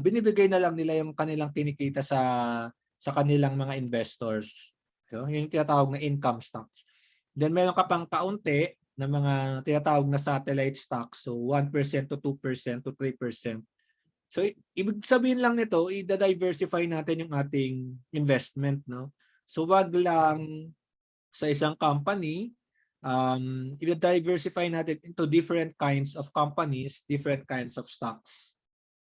Binibigay na lang nila yung kanilang kinikita sa kanilang mga investors. So, yun yung tinatawag na income stocks. Then meron ka pang kaunti na mga tinatawag na satellite stocks. So 1% to 2% to 3%. So ibig sabihin lang nito, i-diversify natin yung ating investment, no? So wag lang sa isang company, i-diversify natin into different kinds of companies, different kinds of stocks.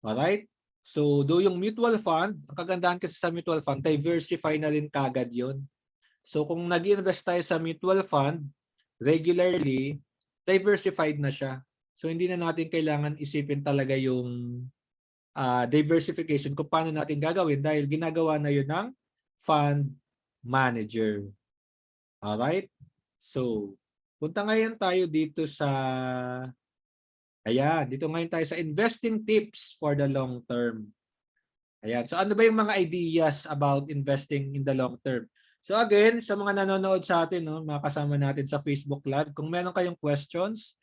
Alright? So do yung mutual fund, ang kagandahan kasi sa mutual fund, diversify na rin kagad yun. So kung nag-invest tayo sa mutual fund, regularly, diversified na siya. So hindi na natin kailangan isipin talaga yung diversification kung paano natin gagawin dahil ginagawa na yun ng fund manager. Alright? So, punta ngayon tayo dito sa dito ngayon tayo sa investing tips for the long term. Ayan. So ano ba yung mga ideas about investing in the long term? So again, sa mga nanonood sa atin, no, mga kasama natin sa Facebook Live, kung meron kayong questions,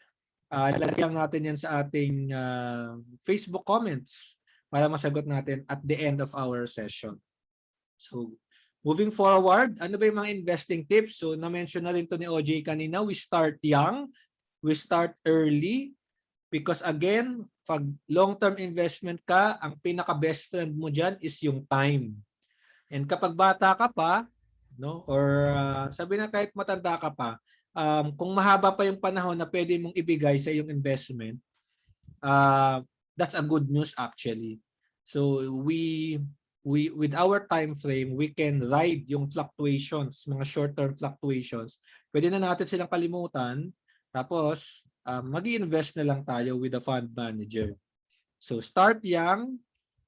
lagyan natin yan sa ating Facebook comments para masagot natin at the end of our session. So, moving forward, ano ba yung mga investing tips? So, na-mention na rin to ni OJ kanina, we start young, we start early, because again, pag long-term investment ka, ang pinaka-best friend mo dyan is yung time. And kapag bata ka pa, no, or sabi na kahit matanda ka pa, kung mahaba pa yung panahon na pwede mong ibigay sa iyong investment, that's a good news actually. So we with our time frame, we can ride yung fluctuations, mga short-term fluctuations. Pwede na natin silang kalimutan Tapos, mag-i-invest na lang tayo with a fund manager. So start young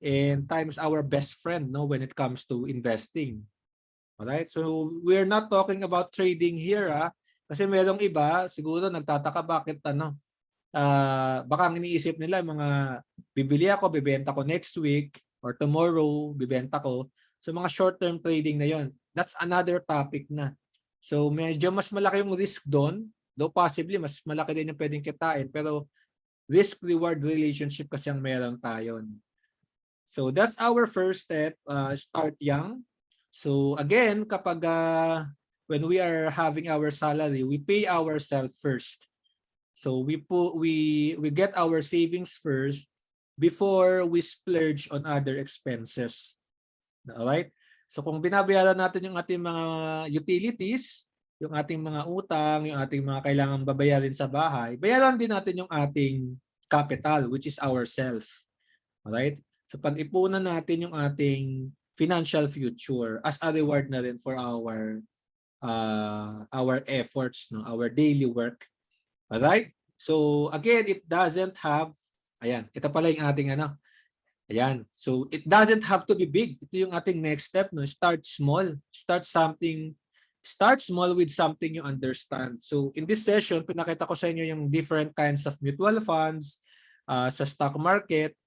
and time is our best friend, no, when it comes to investing. Alright? So we're not talking about trading here, kasi merong iba siguro nagtataka bakit baka ang iniisip nila mga bibili ako, bibenta ko next week or tomorrow, bibenta ko. So mga short-term trading na 'yon. That's another topic na. So medyo mas malaki yung risk doon, though possibly mas malaki din yung pwedeng kitain, pero risk-reward relationship kasi ang meron tayo. So that's our first step, start young. So again, kapag when we are having our salary, we pay ourselves first. So we get our savings first before we splurge on other expenses. All right? So kung binabayaran natin yung ating mga utilities, yung ating mga utang, yung ating mga kailangang babayarin sa bahay, bayaran din natin yung ating capital, which is ourself. All right? So pag-ipunan natin yung ating financial future as a reward na rin for our efforts, no, our daily work. Alright? So again, it doesn't have, ayan, ito pala yung ating ayan. So it doesn't have to be big. Ito yung ating next step, no? Start small. Start small with something you understand. So in this session, pinakita ko sa inyo yung different kinds of mutual funds sa stock market.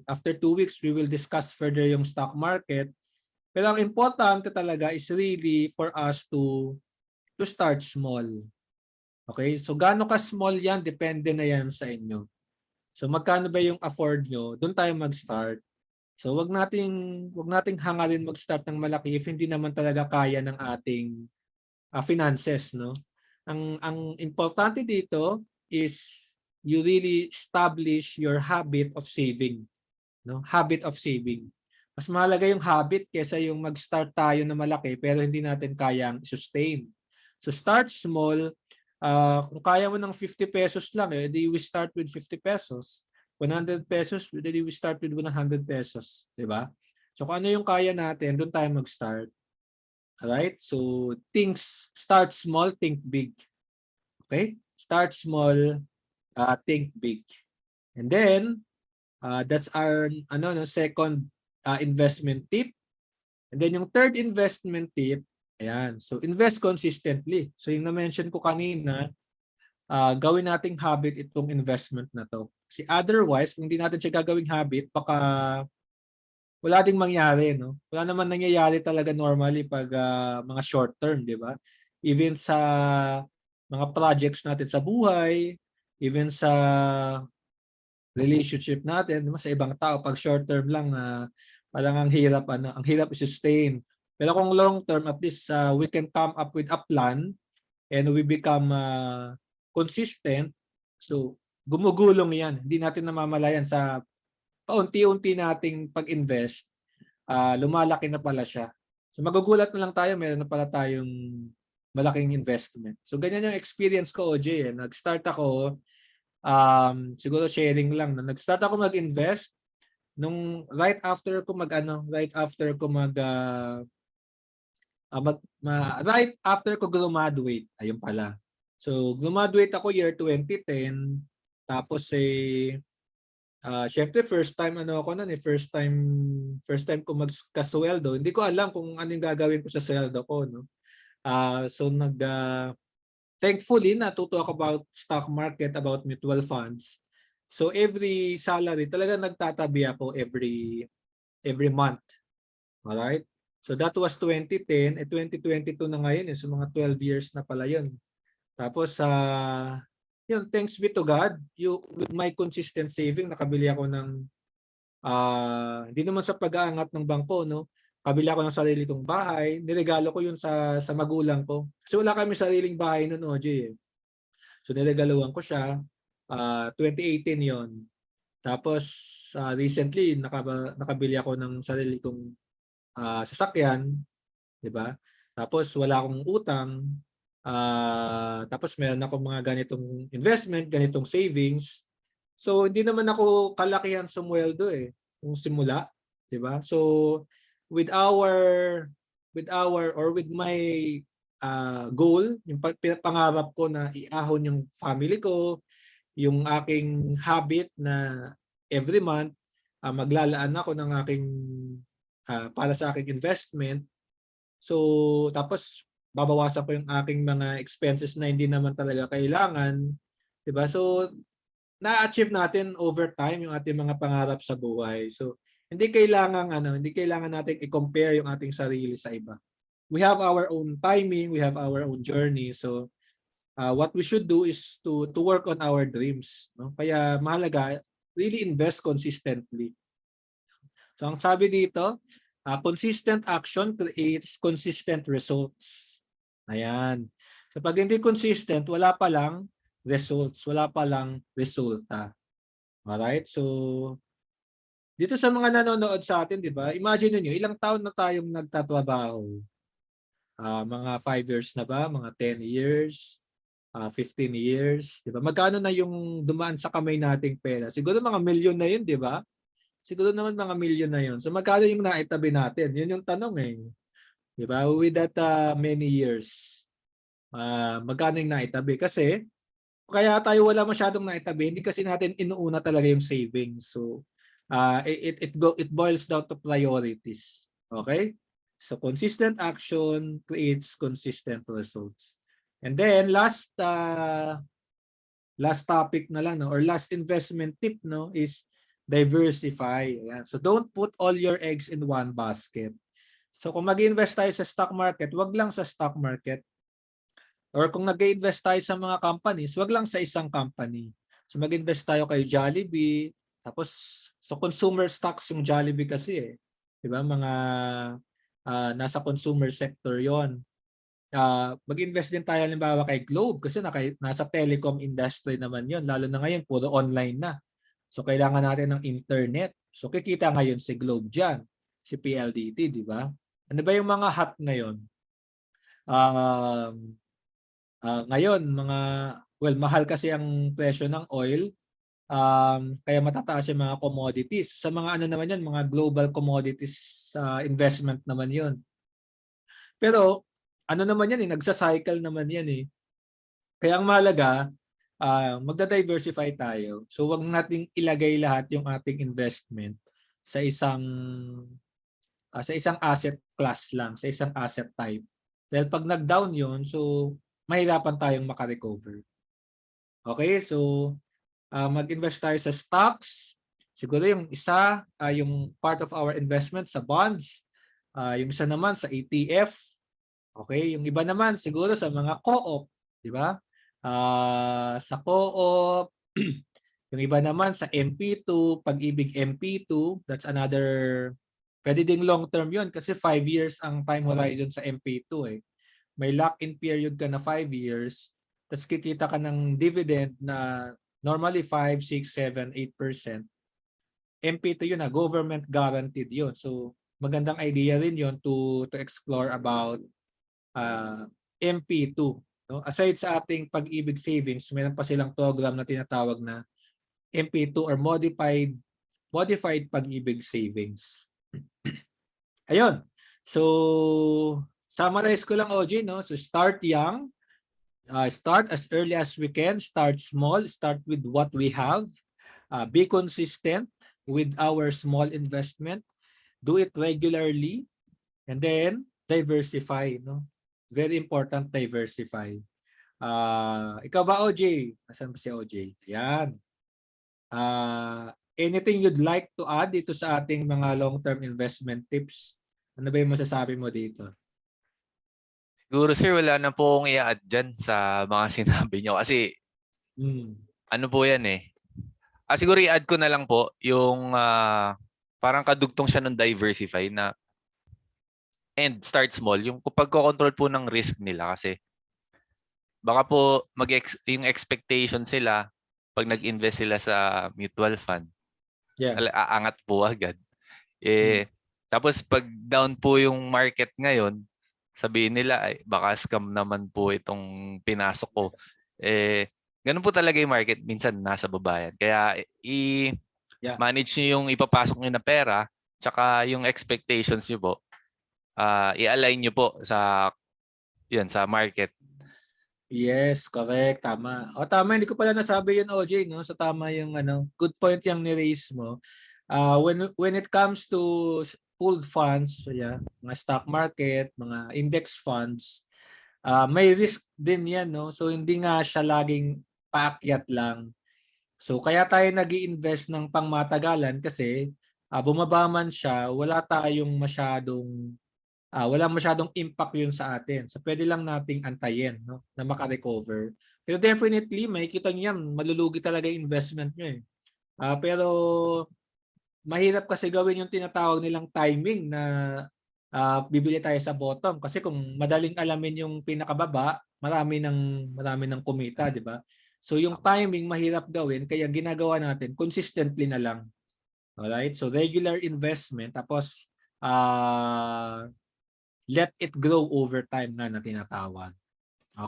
After 2 weeks, we will discuss further yung stock market. Pero ang importante talaga is really for us to start small. Okay? So gaano ka small yan, depende na yan sa inyo. So magkano ba yung afford nyo, doon tayo mag-start. So wag nating hangarin mag-start ng malaki if hindi naman talaga kaya ng ating finances, no? Ang importante dito is you really establish your habit of saving, no? Habit of saving. Mas mahalaga yung habit kaysa yung mag-start tayo na malaki pero hindi natin kayang sustain. So start small. Kung kaya mo ng 50 pesos lang, di we start with 50 pesos. 100 pesos, di we start with 100 pesos. Diba? So kung ano yung kaya natin, doon tayo mag-start. Alright? So start small, think big. Okay? Start small, think big. And then, that's our second investment tip. And then yung third investment tip, ayan. So invest consistently. So yung na-mention ko kanina, gawin nating habit itong investment na to. Kasi otherwise, kung hindi natin siya gagawing habit, baka wala ding mangyari, no? Wala naman nangyayari talaga normally pag mga short term, di ba? Even sa mga projects natin sa buhay, even sa relationship natin, di ba? Sa ibang tao, pag short term lang, parang ang hirap i-sustain. Pero kung long term, at least we can come up with a plan and we become consistent. So, gumugulong yan. Hindi natin namamalayan sa paunti-unti nating pag-invest, lumalaki na pala siya. So magugulat na lang tayo, meron na pala tayong malaking investment. So ganyan yung experience ko, OJ. Nag-start ako, siguro sharing lang, nag-start ako mag-invest nung right after ko graduate. Ayun pala. So graduate ako year 2010, tapos syempre first time first time ko magkasweldo. Hindi ko alam kung ano yung gagawin ko sa sweldo ko, no. So thankfully natuto ako about stock market, about mutual funds. So every salary talaga nagtatabi ako every month. All right? So that was 2010, 2022 na ngayon, so mga 12 years na pala 'yun. Tapos yun, thanks be to God, with my consistent saving, nakabili ako ng, hindi naman sa pag-aangat ng bangko, no? Kabili ako ng sarili kong bahay, niregalo ko yun sa magulang ko. Kasi wala kami sariling bahay noon, OJ. So niregaluhan ko siya, 2018 yon. Tapos recently, nakabili ako ng sarili kong sasakyan, di ba? Tapos wala akong utang. Tapos meron ako mga ganitong investment, ganitong savings. So hindi naman ako kalakihan sumweldo kung simula, 'di ba? So with my goal, yung pangarap ko na iahon yung family ko, yung aking habit na every month maglalaan ako ng aking para sa aking investment. So tapos babawasan ko yung aking mga expenses na hindi naman talaga kailangan, 'di ba? So na-achieve natin over time yung ating mga pangarap sa buhay. So hindi kailangan natin i-compare yung ating sarili sa iba. We have our own timing, we have our own journey. So what we should do is to work on our dreams, no? Kaya mahalaga really invest consistently. So ang sabi dito, consistent action creates consistent results. Ayan. So pag hindi consistent, wala pa lang results, wala pa lang resulta. Alright? So dito sa mga nanonood sa atin, 'di ba? Imagine niyo, ilang taon na tayong nagtatrabaho? Mga 5 years na ba? Mga 10 years? 15 years, 'di ba? Magkano na yung dumaan sa kamay nating pera? Siguro mga milyon na 'yun, 'di ba? Siguro naman mga milyon na 'yun. So magkano yung naitabi natin? 'Yun yung tanong eh. 'Di ba? With that many years. Magkano yung naitabi? Kasi kaya tayo wala masyadong naitabi, hindi kasi natin inuuna talaga yung savings. So it boils down to priorities. Okay? So consistent action creates consistent results. And then last topic na lang, no, or last investment tip, no, is diversify. Ayan. So don't put all your eggs in one basket. So kung mag-invest tayo sa stock market, wag lang sa stock market. Or kung nag-invest tayo sa mga companies, wag lang sa isang company. So mag-invest tayo kay Jollibee, tapos so consumer stocks yung Jollibee kasi eh. 'Di ba? Mga nasa consumer sector 'yon. Mag-invest din tayo halimbawa kay Globe kasi nasa telecom industry naman 'yon, lalo na ngayon puro online na. So kailangan natin ng internet. So kikita ngayon si Globe diyan, si PLDT, 'di ba? Ano ba yung mga hot ngayon? Ngayon mahal kasi ang presyo ng oil. Kaya matataas yung mga commodities. Sa mga ano naman 'yan, mga global commodities investment naman 'yon. Pero ano naman 'yan nagsa-cycle naman 'yan eh. Kaya ang mahalaga magda-diversify tayo. So wag nating ilagay lahat yung ating investment sa isang asset class lang, sa isang asset type. Dahil pag nag-down 'yon, so mahirapan tayong maka-recover. Okay? So mag-invest tayo sa stocks. Siguro yung isa, yung part of our investment sa bonds. Yung isa naman sa ETF. Okay? Yung iba naman siguro sa mga co-op. Di ba? Sa co-op. Yung iba naman sa MP2, Pag-ibig MP2. That's another, pwede ding long-term yun kasi 5 years ang time horizon sa MP2 eh. May lock-in period ka na 5 years. Tapos kikita ka ng dividend na normally 5, 6, 7, 8%. MP2 yun government guaranteed yun. So magandang idea rin yun to explore about MP2. No? Aside sa ating Pag-ibig savings, meron pa silang program na tinatawag na MP2 or modified Pag-ibig savings. Ayun. So summarize ko lang, OG, no? So start young. Start as early as we can. Start small. Start with what we have. Be consistent with our small investment. Do it regularly. And then, diversify. No? Very important, diversify. Ikaw ba, OJ? Nasaan ba si OJ? Ayan. Anything you'd like to add dito sa ating mga long-term investment tips? Ano ba yung masasabi mo dito? Siguro sir, wala na po akong i-add dyan sa mga sinabi nyo. Kasi ano po yan eh. Siguro i-add ko na lang po yung parang kadugtong siya ng diversify na and start small. Yung pagko-control po ng risk nila kasi baka po yung expectation sila pag nag-invest sila sa mutual fund. Aangat po agad. Tapos pag down po yung market ngayon, sabihin nila ay baka scam naman po itong pinasok ko. Ganun po talaga yung market, minsan nasa baba yan. Kaya i-manage niyo yung ipapasok niyo na pera, tsaka yung expectations niyo po, i-align niyo po sa yun sa market. Yes, correct. Tama. O tama, hindi ko pala nasabi yun, OJ, no? So tama yung good point yung ni-raise mo. When it comes to pooled funds, so yeah, mga stock market, mga index funds, may risk din yan, no? So hindi nga siya laging paakyat lang. So kaya tayo nag-i-invest ng pangmatagalan kasi bumaba man siya, wala masyadong impact yun sa atin. So pwede lang nating antayin, no, na maka-recover. Pero definitely, makikita niyo yan, malulugi talaga yung investment nyo eh. Pero mahirap kasi gawin yung tinatawag nilang timing na bibili tayo sa bottom. Kasi kung madaling alamin yung pinakababa, marami ng kumita, di ba? So yung timing mahirap gawin, kaya ginagawa natin consistently na lang. Alright? So regular investment, tapos let it grow over time na tinatawag.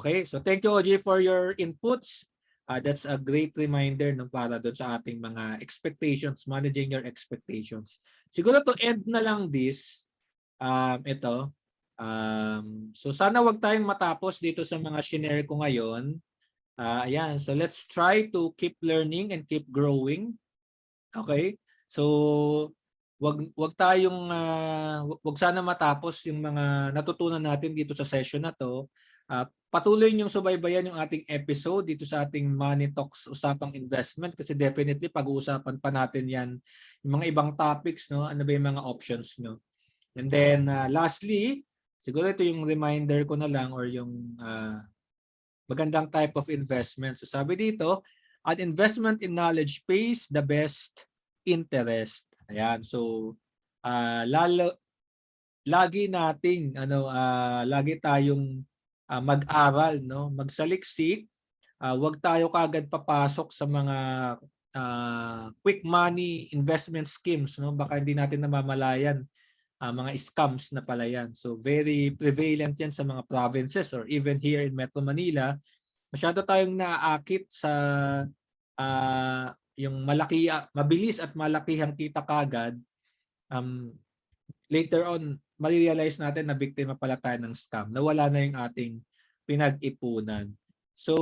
Okay? So thank you, OJ, for your inputs. That's a great reminder no, para doon sa ating mga expectations, managing your expectations. Siguro to end na lang this, ito. So sana wag tayong matapos dito sa mga shinare ko ngayon. Ayan, so let's try to keep learning and keep growing. Okay? So wag tayong wag sana matapos yung mga natutunan natin dito sa session na to. Patuloy niyong subaybayan yung ating episode dito sa ating Money Talks Usapang Investment kasi definitely pag-uusapan pa natin yan yung mga ibang topics, no? Ano ba yung mga options nyo? And then lastly, siguro ito yung reminder ko na lang or yung magandang type of investment. So sabi dito, an investment in knowledge pays the best interest. Ayan. So lagi tayong mag-aral, no? Magsaliksik. Huwag tayo kagad papasok sa mga quick money investment schemes, no? Baka hindi natin namamalayan mga scams na pala yan. So very prevalent yan sa mga provinces or even here in Metro Manila. Masyado tayong naaakit sa yung mabilis at malakihang kita kagad. Later on, marirealize natin na biktima pala tayo ng scam. Nawala na yung ating pinag-ipunan. So,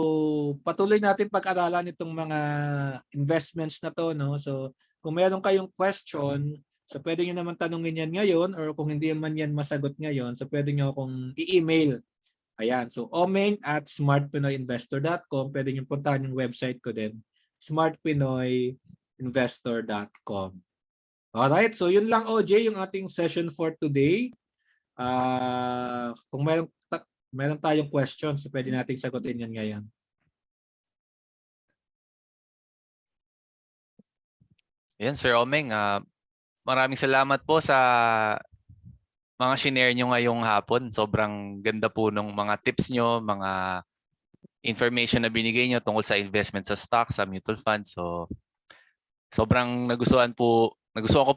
patuloy natin pag-aralan itong mga investments na to, no? So, kung mayroon kayong question, so pwede nyo naman tanungin yan ngayon or kung hindi man yan masagot ngayon, so pwede nyo akong i-email. Ayan. So, omeng@smartpinoyinvestor.com. Pwede nyo puntahan yung website ko din, smartpinoyinvestor.com. Alright. So, yun lang, OJ, yung ating session for today. Kung meron tayong questions, so pwede nating sagutin yan ngayon. Yan, Sir Omeng. Maraming salamat po sa mga shinare nyo ngayong hapon. Sobrang ganda po ng mga tips nyo, mga information na binigay nyo tungkol sa investment sa stocks, sa mutual funds. So, sobrang nagustuhan ko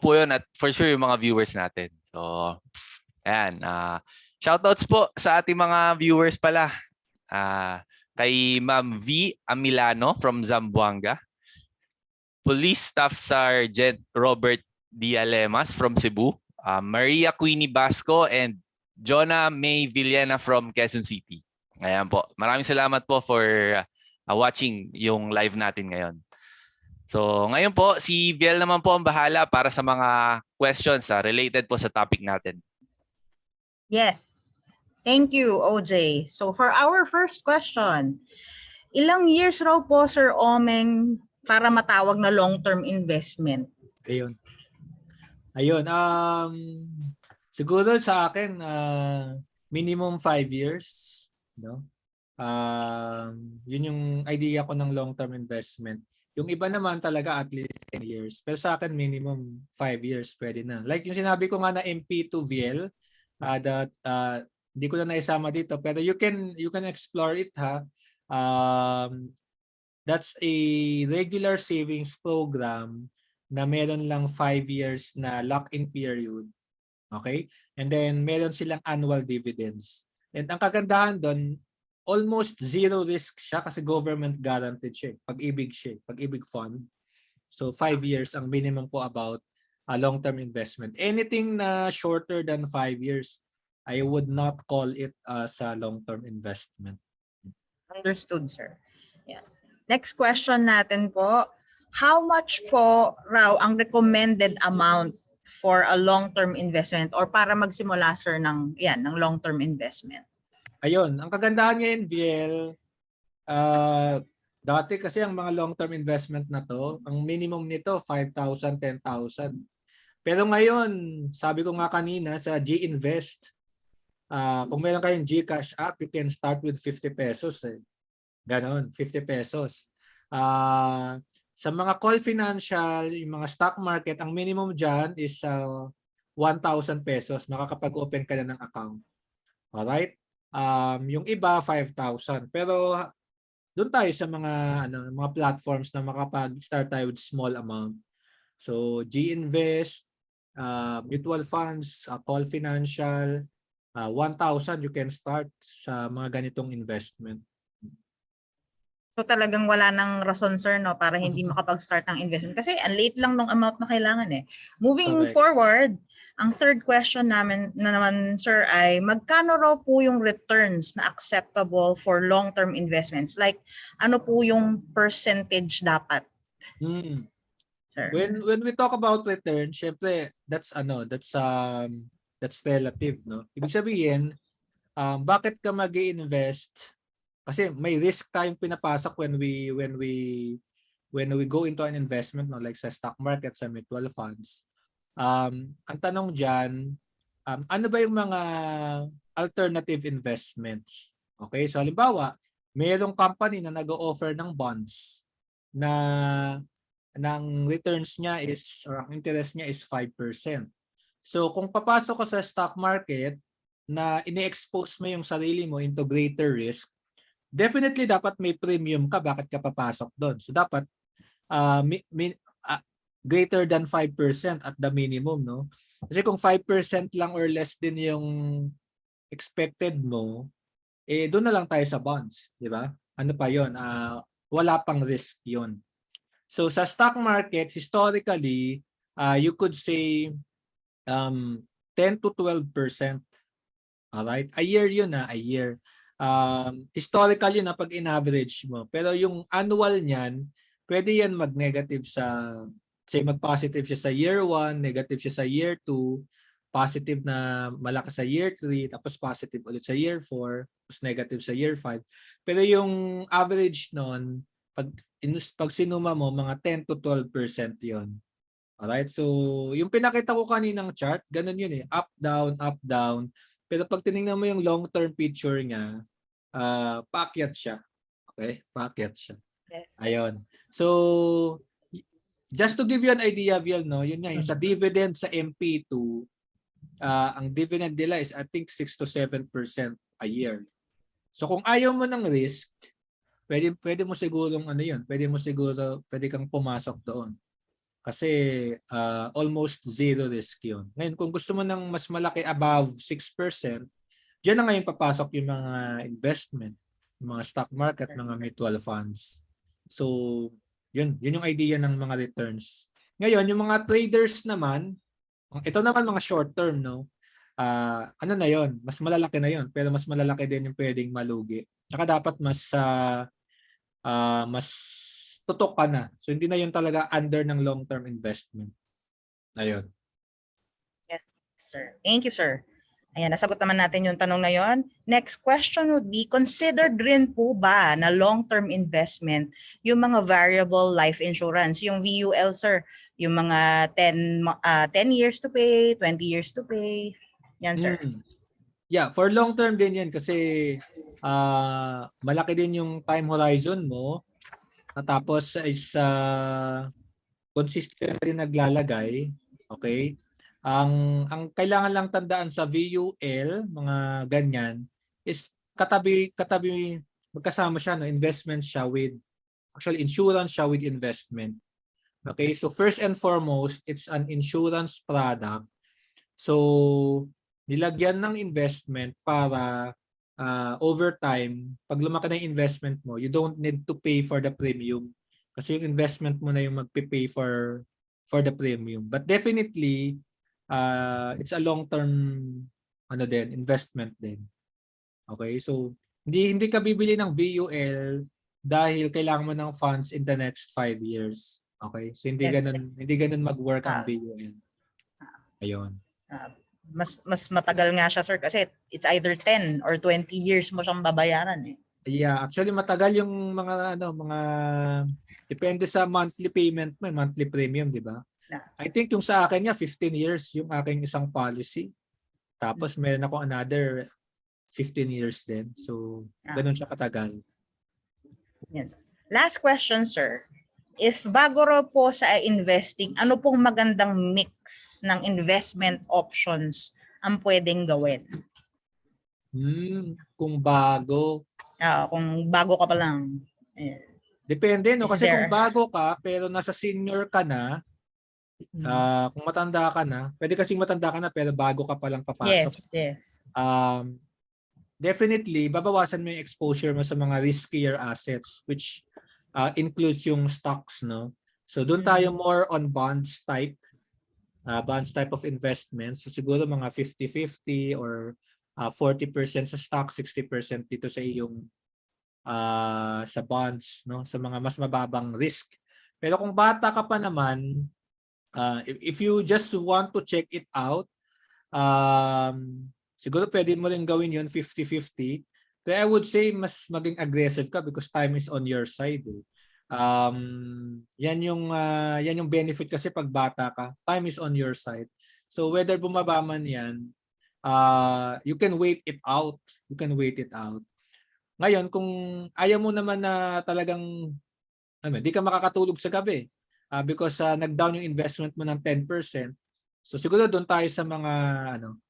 po yun at for sure yung mga viewers natin. So, ayan. Shoutouts po sa ating mga viewers pala. Kay Ma'am V. Amilano from Zamboanga. Police Staff Sergeant Robert Dialemas from Cebu. Maria Queenie Basco and Jonah May Villena from Quezon City. Ayan po. Maraming salamat po for watching yung live natin ngayon. So ngayon po, si Biel naman po ang bahala para sa mga questions related po sa topic natin. Yes. Thank you, OJ. So for our first question, ilang years raw po, Sir Omeng, para matawag na long-term investment? Ayun. Siguro sa akin, minimum 5 years. No? Yun yung idea ko ng long-term investment. Yung iba naman talaga at least 10 years. Pero sa akin, minimum 5 years pwede na. Like yung sinabi ko nga na MP2VL, hindi ko na naisama dito. Pero you can explore it, ha. That's a regular savings program na meron lang 5 years na lock-in period. Okay? And then meron silang annual dividends. And ang kagandahan doon, almost zero risk siya kasi government guaranteed siya. Pag-ibig fund. So 5 years ang minimum po about a long-term investment. Anything na shorter than 5 years, I would not call it as a long-term investment. Understood, sir. Yeah. Next question natin po. How much po raw ang recommended amount for a long-term investment or para magsimula, sir, ng long-term investment? Ayun, ang kagandahan ngayon, Viel, dati kasi ang mga long-term investment na to, ang minimum nito 5,000, 10,000. Pero ngayon, sabi ko nga kanina sa G-Invest, kung meron kayong GCash app, you can start with 50 pesos. Ganon, 50 pesos. Sa mga call financial, yung mga stock market, ang minimum dyan is 1,000 pesos. Makakapag-open ka na ng account. Alright? Yung iba, 5,000. Pero doon tayo sa mga platforms na makapag-start tayo with small amount. So, G-Invest, mutual funds, call financial, 1,000 you can start sa mga ganitong investment. So talagang wala nang rason, sir, no, para hindi makapag-start ng investment. Kasi ang late lang nung amount na kailangan eh. Moving Correct. forward, ang third question namin na naman, sir, ay magkano raw po yung returns na acceptable for long-term investments? Like, ano po yung percentage dapat, sir? When we talk about return, syempre that's relative, no? Ibig sabihin, bakit ka mag-i-invest? Kasi may risk tayong pinapasok when we go into an investment, no, like sa stock market, sa mutual funds. Ang tanong diyan, ano ba yung mga alternative investments? Okay, so halimbawa, mayroong company na nag-o-offer ng bonds na ng returns niya is or ang interest niya is 5%. So kung papasok ka sa stock market na ini-expose mo yung sarili mo into greater risk, definitely dapat may premium ka bakit ka papasok doon. So dapat greater than 5% at the minimum, no? Kasi kung 5% lang or less din yung expected mo, doon na lang tayo sa bonds, di ba? Ano pa 'yon? Wala pang risk 'yon. So sa stock market, historically, you could say 10 to 12%. All right? A year 'yun a year. Historical yun na pag in-average mo. Pero yung annual niyan, pwede yan mag-negative mag-positive siya sa year 1, negative siya sa year 2, positive na malakas sa year 3, tapos positive ulit sa year 4, tapos negative sa year 5. Pero yung average nun, pag sinuma mo, mga 10 to 12% yun. Alright? So, yung pinakita ko kaninang chart, ganun yun eh. Up, down, up, down. Pero pag tinignan mo yung long-term picture niya, paakyat siya. Okay? Paakyat siya. Ayun. So, just to give you an idea, Viel, no? Yun nga, yung sa dividend sa MP2, ang dividend nila is I think 6 to 7% a year. So, kung ayaw mo ng risk, pwede mo sigurong pwede kang pumasok doon. Kasi almost zero risk yun. Ngayon, kung gusto mo ng mas malaki above 6%, diyan na ngayon papasok yung mga investment, yung mga stock market, mga mutual funds. So, yun yung idea ng mga returns. Ngayon, yung mga traders naman, ito naman mga short term, no? Ano na yon? Mas malalaki na yon, pero mas malalaki din yung pwedeng malugi. Tsaka dapat mas tutok ka na. So, hindi na yun talaga under ng long-term investment. Ayun. Yes, sir. Thank you, sir. Ayan, nasagot naman natin yung tanong na yon. Next question would be, considered rin po ba na long-term investment yung mga variable life insurance, yung VUL, sir? Yung mga 10 years to pay, 20 years to pay. Yan, sir. Yeah, for long-term din yan kasi malaki din yung time horizon mo. Tapos is consistent rin naglalagay. Okay? Ang kailangan lang tandaan sa VUL, mga ganyan, is katabi magkasama siya, no, investment siya with insurance siya with investment. Okay? So first and foremost, it's an insurance product. So nilagyan ng investment para over time, pag lumaki na yung investment mo, you don't need to pay for the premium kasi yung investment mo na yung magpe-pay for the premium. But definitely, it's a long-term ano din, investment din. Okay? So hindi ka bibili ng VUL dahil kailangan mo ng funds in the next 5 years. Okay? So hindi Yes. ganun mag-work ang Ah. VUL. Ayun. Mas matagal nga siya, sir, kasi it's either 10 or 20 years mo siyang babayaran eh. Yeah, actually matagal yung mga depende sa monthly payment mo, monthly premium, di ba? Yeah. I think yung sa akin nga 15 years yung aking isang policy. Tapos meron ako another 15 years din. So, ganun siya katagal. Yes. Last question, sir. If bago raw po sa investing, ano pong magandang mix ng investment options ang pwedeng gawin? Kung bago. Kung bago ka pa lang. Depende, no? Is Kasi kung there- bago ka, pero nasa senior ka na, kung matanda ka na, pwede kasing matanda ka na, pero bago ka pa lang papasok. Yes. Definitely, babawasan mo yung exposure mo sa mga riskier assets, which includes yung stocks, no? So, doon tayo more on bonds type of investment. So, siguro mga 50-50 or 40% sa stock, 60% dito sa iyong sa bonds, no? Sa mga mas mababang risk. Pero kung bata ka pa naman, if you just want to check it out, siguro pwede mo rin gawin yun 50-50. But I would say mas maging aggressive ka because time is on your side. Yan yung benefit kasi pag bata ka, time is on your side. So whether bumaba man yan, you can wait it out. You can wait it out. Ngayon, kung ayaw mo naman na talagang di ka makakatulog sa gabi because nag-down yung investment mo ng 10%, so siguro doon tayo sa mga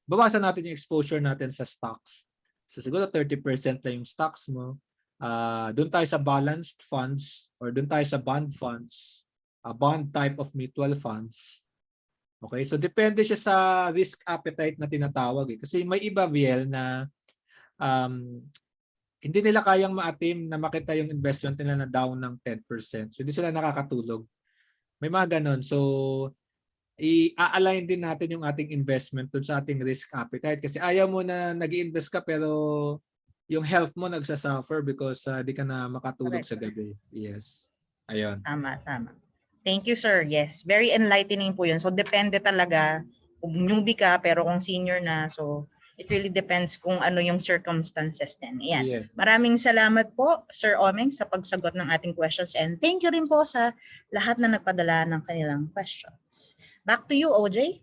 bawasan natin yung exposure natin sa stocks. So siguro 30% lang yung stocks mo. Doon tayo sa balanced funds or doon tayo sa bond funds, bond type of mutual funds. Okay, so depende siya sa risk appetite na tinatawag. Kasi may iba, VL, na hindi nila kayang maatim na makita yung investment nila na down ng 10%. So hindi sila nakakatulog. May mga ganun. So i-align din natin yung ating investment dun sa ating risk appetite. Kasi ayaw mo na nag-i-invest ka pero yung health mo nagsasuffer because di ka na makatulog sa gabi. Yes. Ayun. Tama. Thank you, sir. Yes, very enlightening po yun. So, depende talaga kung newbie ka, pero kung senior na, so it really depends kung ano yung circumstances din. Ayan. Yeah. Maraming salamat po, Sir Omeng, sa pagsagot ng ating questions. And thank you rin po sa lahat na nagpadala ng kanilang questions. Back to you, OJ.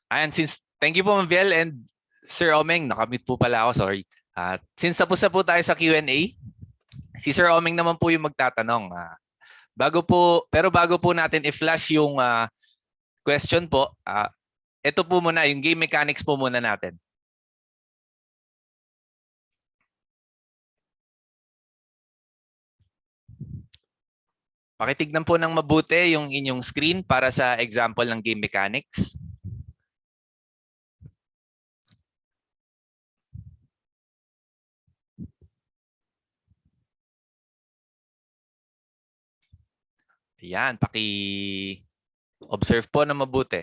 And thank you po, Ma'am Viel, and Sir Omeng, nakamute po pala ako, sorry. Since tapos na po tayo sa Q&A, si Sir Omeng naman po yung magtatanong. Bago po natin i-flash yung question po, ito po muna, yung game mechanics po muna natin. Pakitignan po ng mabuti yung inyong screen para sa example ng game mechanics. Ayan, paki-observe po na mabuti.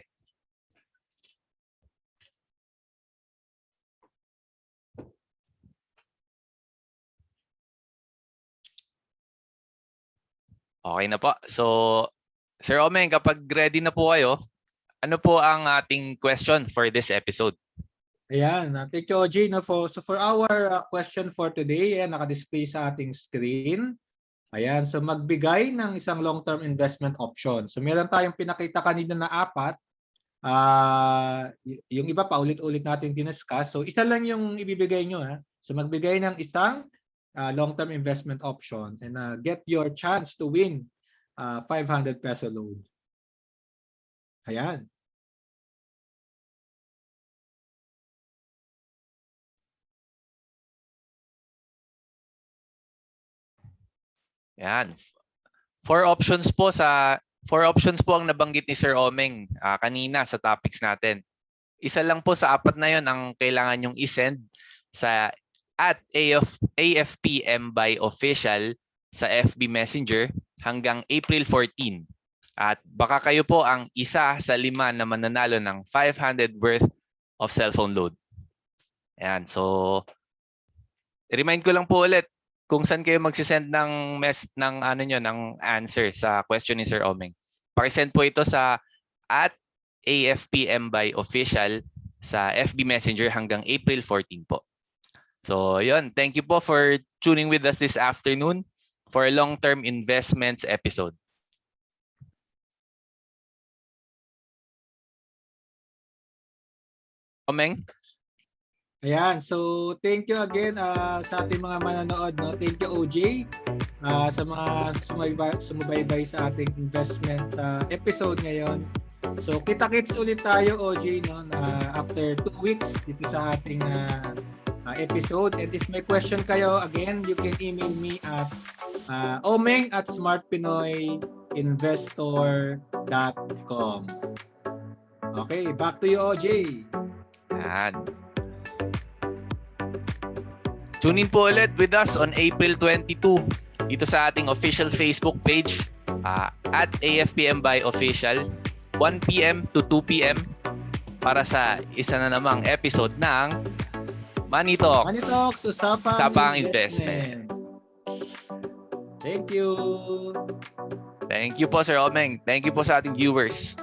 Okay na po. So, Sir Omeng, kapag ready na po kayo, ano po ang ating question for this episode? Ayan, thank you, OJ. So for our question for today, naka-display sa ating screen. Ayan, so magbigay ng isang long-term investment option. So meron tayong pinakita kanina na 4. Yung iba pa ulit-ulit natin diniscuss. So isa lang yung ibibigay nyo. So magbigay ng isang long-term investment option and get your chance to win 500 peso load. Ayan. Ayan. Four options po ang nabanggit ni Sir Omeng kanina sa topics natin. Isa lang po sa apat na 'yon ang kailangan nyong i-send sa @AFPM by official sa FB Messenger hanggang April 14. At baka kayo po ang isa sa 5 na mananalo ng 500 worth of cellphone load. Ayan, so remind ko lang po ulit kung saan kayo magsisend ng ng answer sa question ni Sir Omeng. Paki-send po ito sa @AFPM by official sa FB Messenger hanggang April 14 po. So, yun. Thank you po for tuning with us this afternoon for a long-term investments episode. Omeng? Ayan, so thank you again sa ating mga manonood, no. Thank you OJ sa mga sumubaybay sa ating investment episode ngayon. So kita-kits ulit tayo OJ, no, after 2 weeks dito sa ating episode. And if may question kayo, again, you can email me at omeng@smartpinoyinvestor.com. Okay, back to you OJ. Yan. Tune in po ulit with us on April 22 dito sa ating official Facebook page @AFPM by official 1 p.m. to 2 p.m. para sa isa na namang episode ng Money Talks. Money Talks, Usapang Investment. Thank you. Thank you po Sir Omeng. Thank you po sa ating viewers.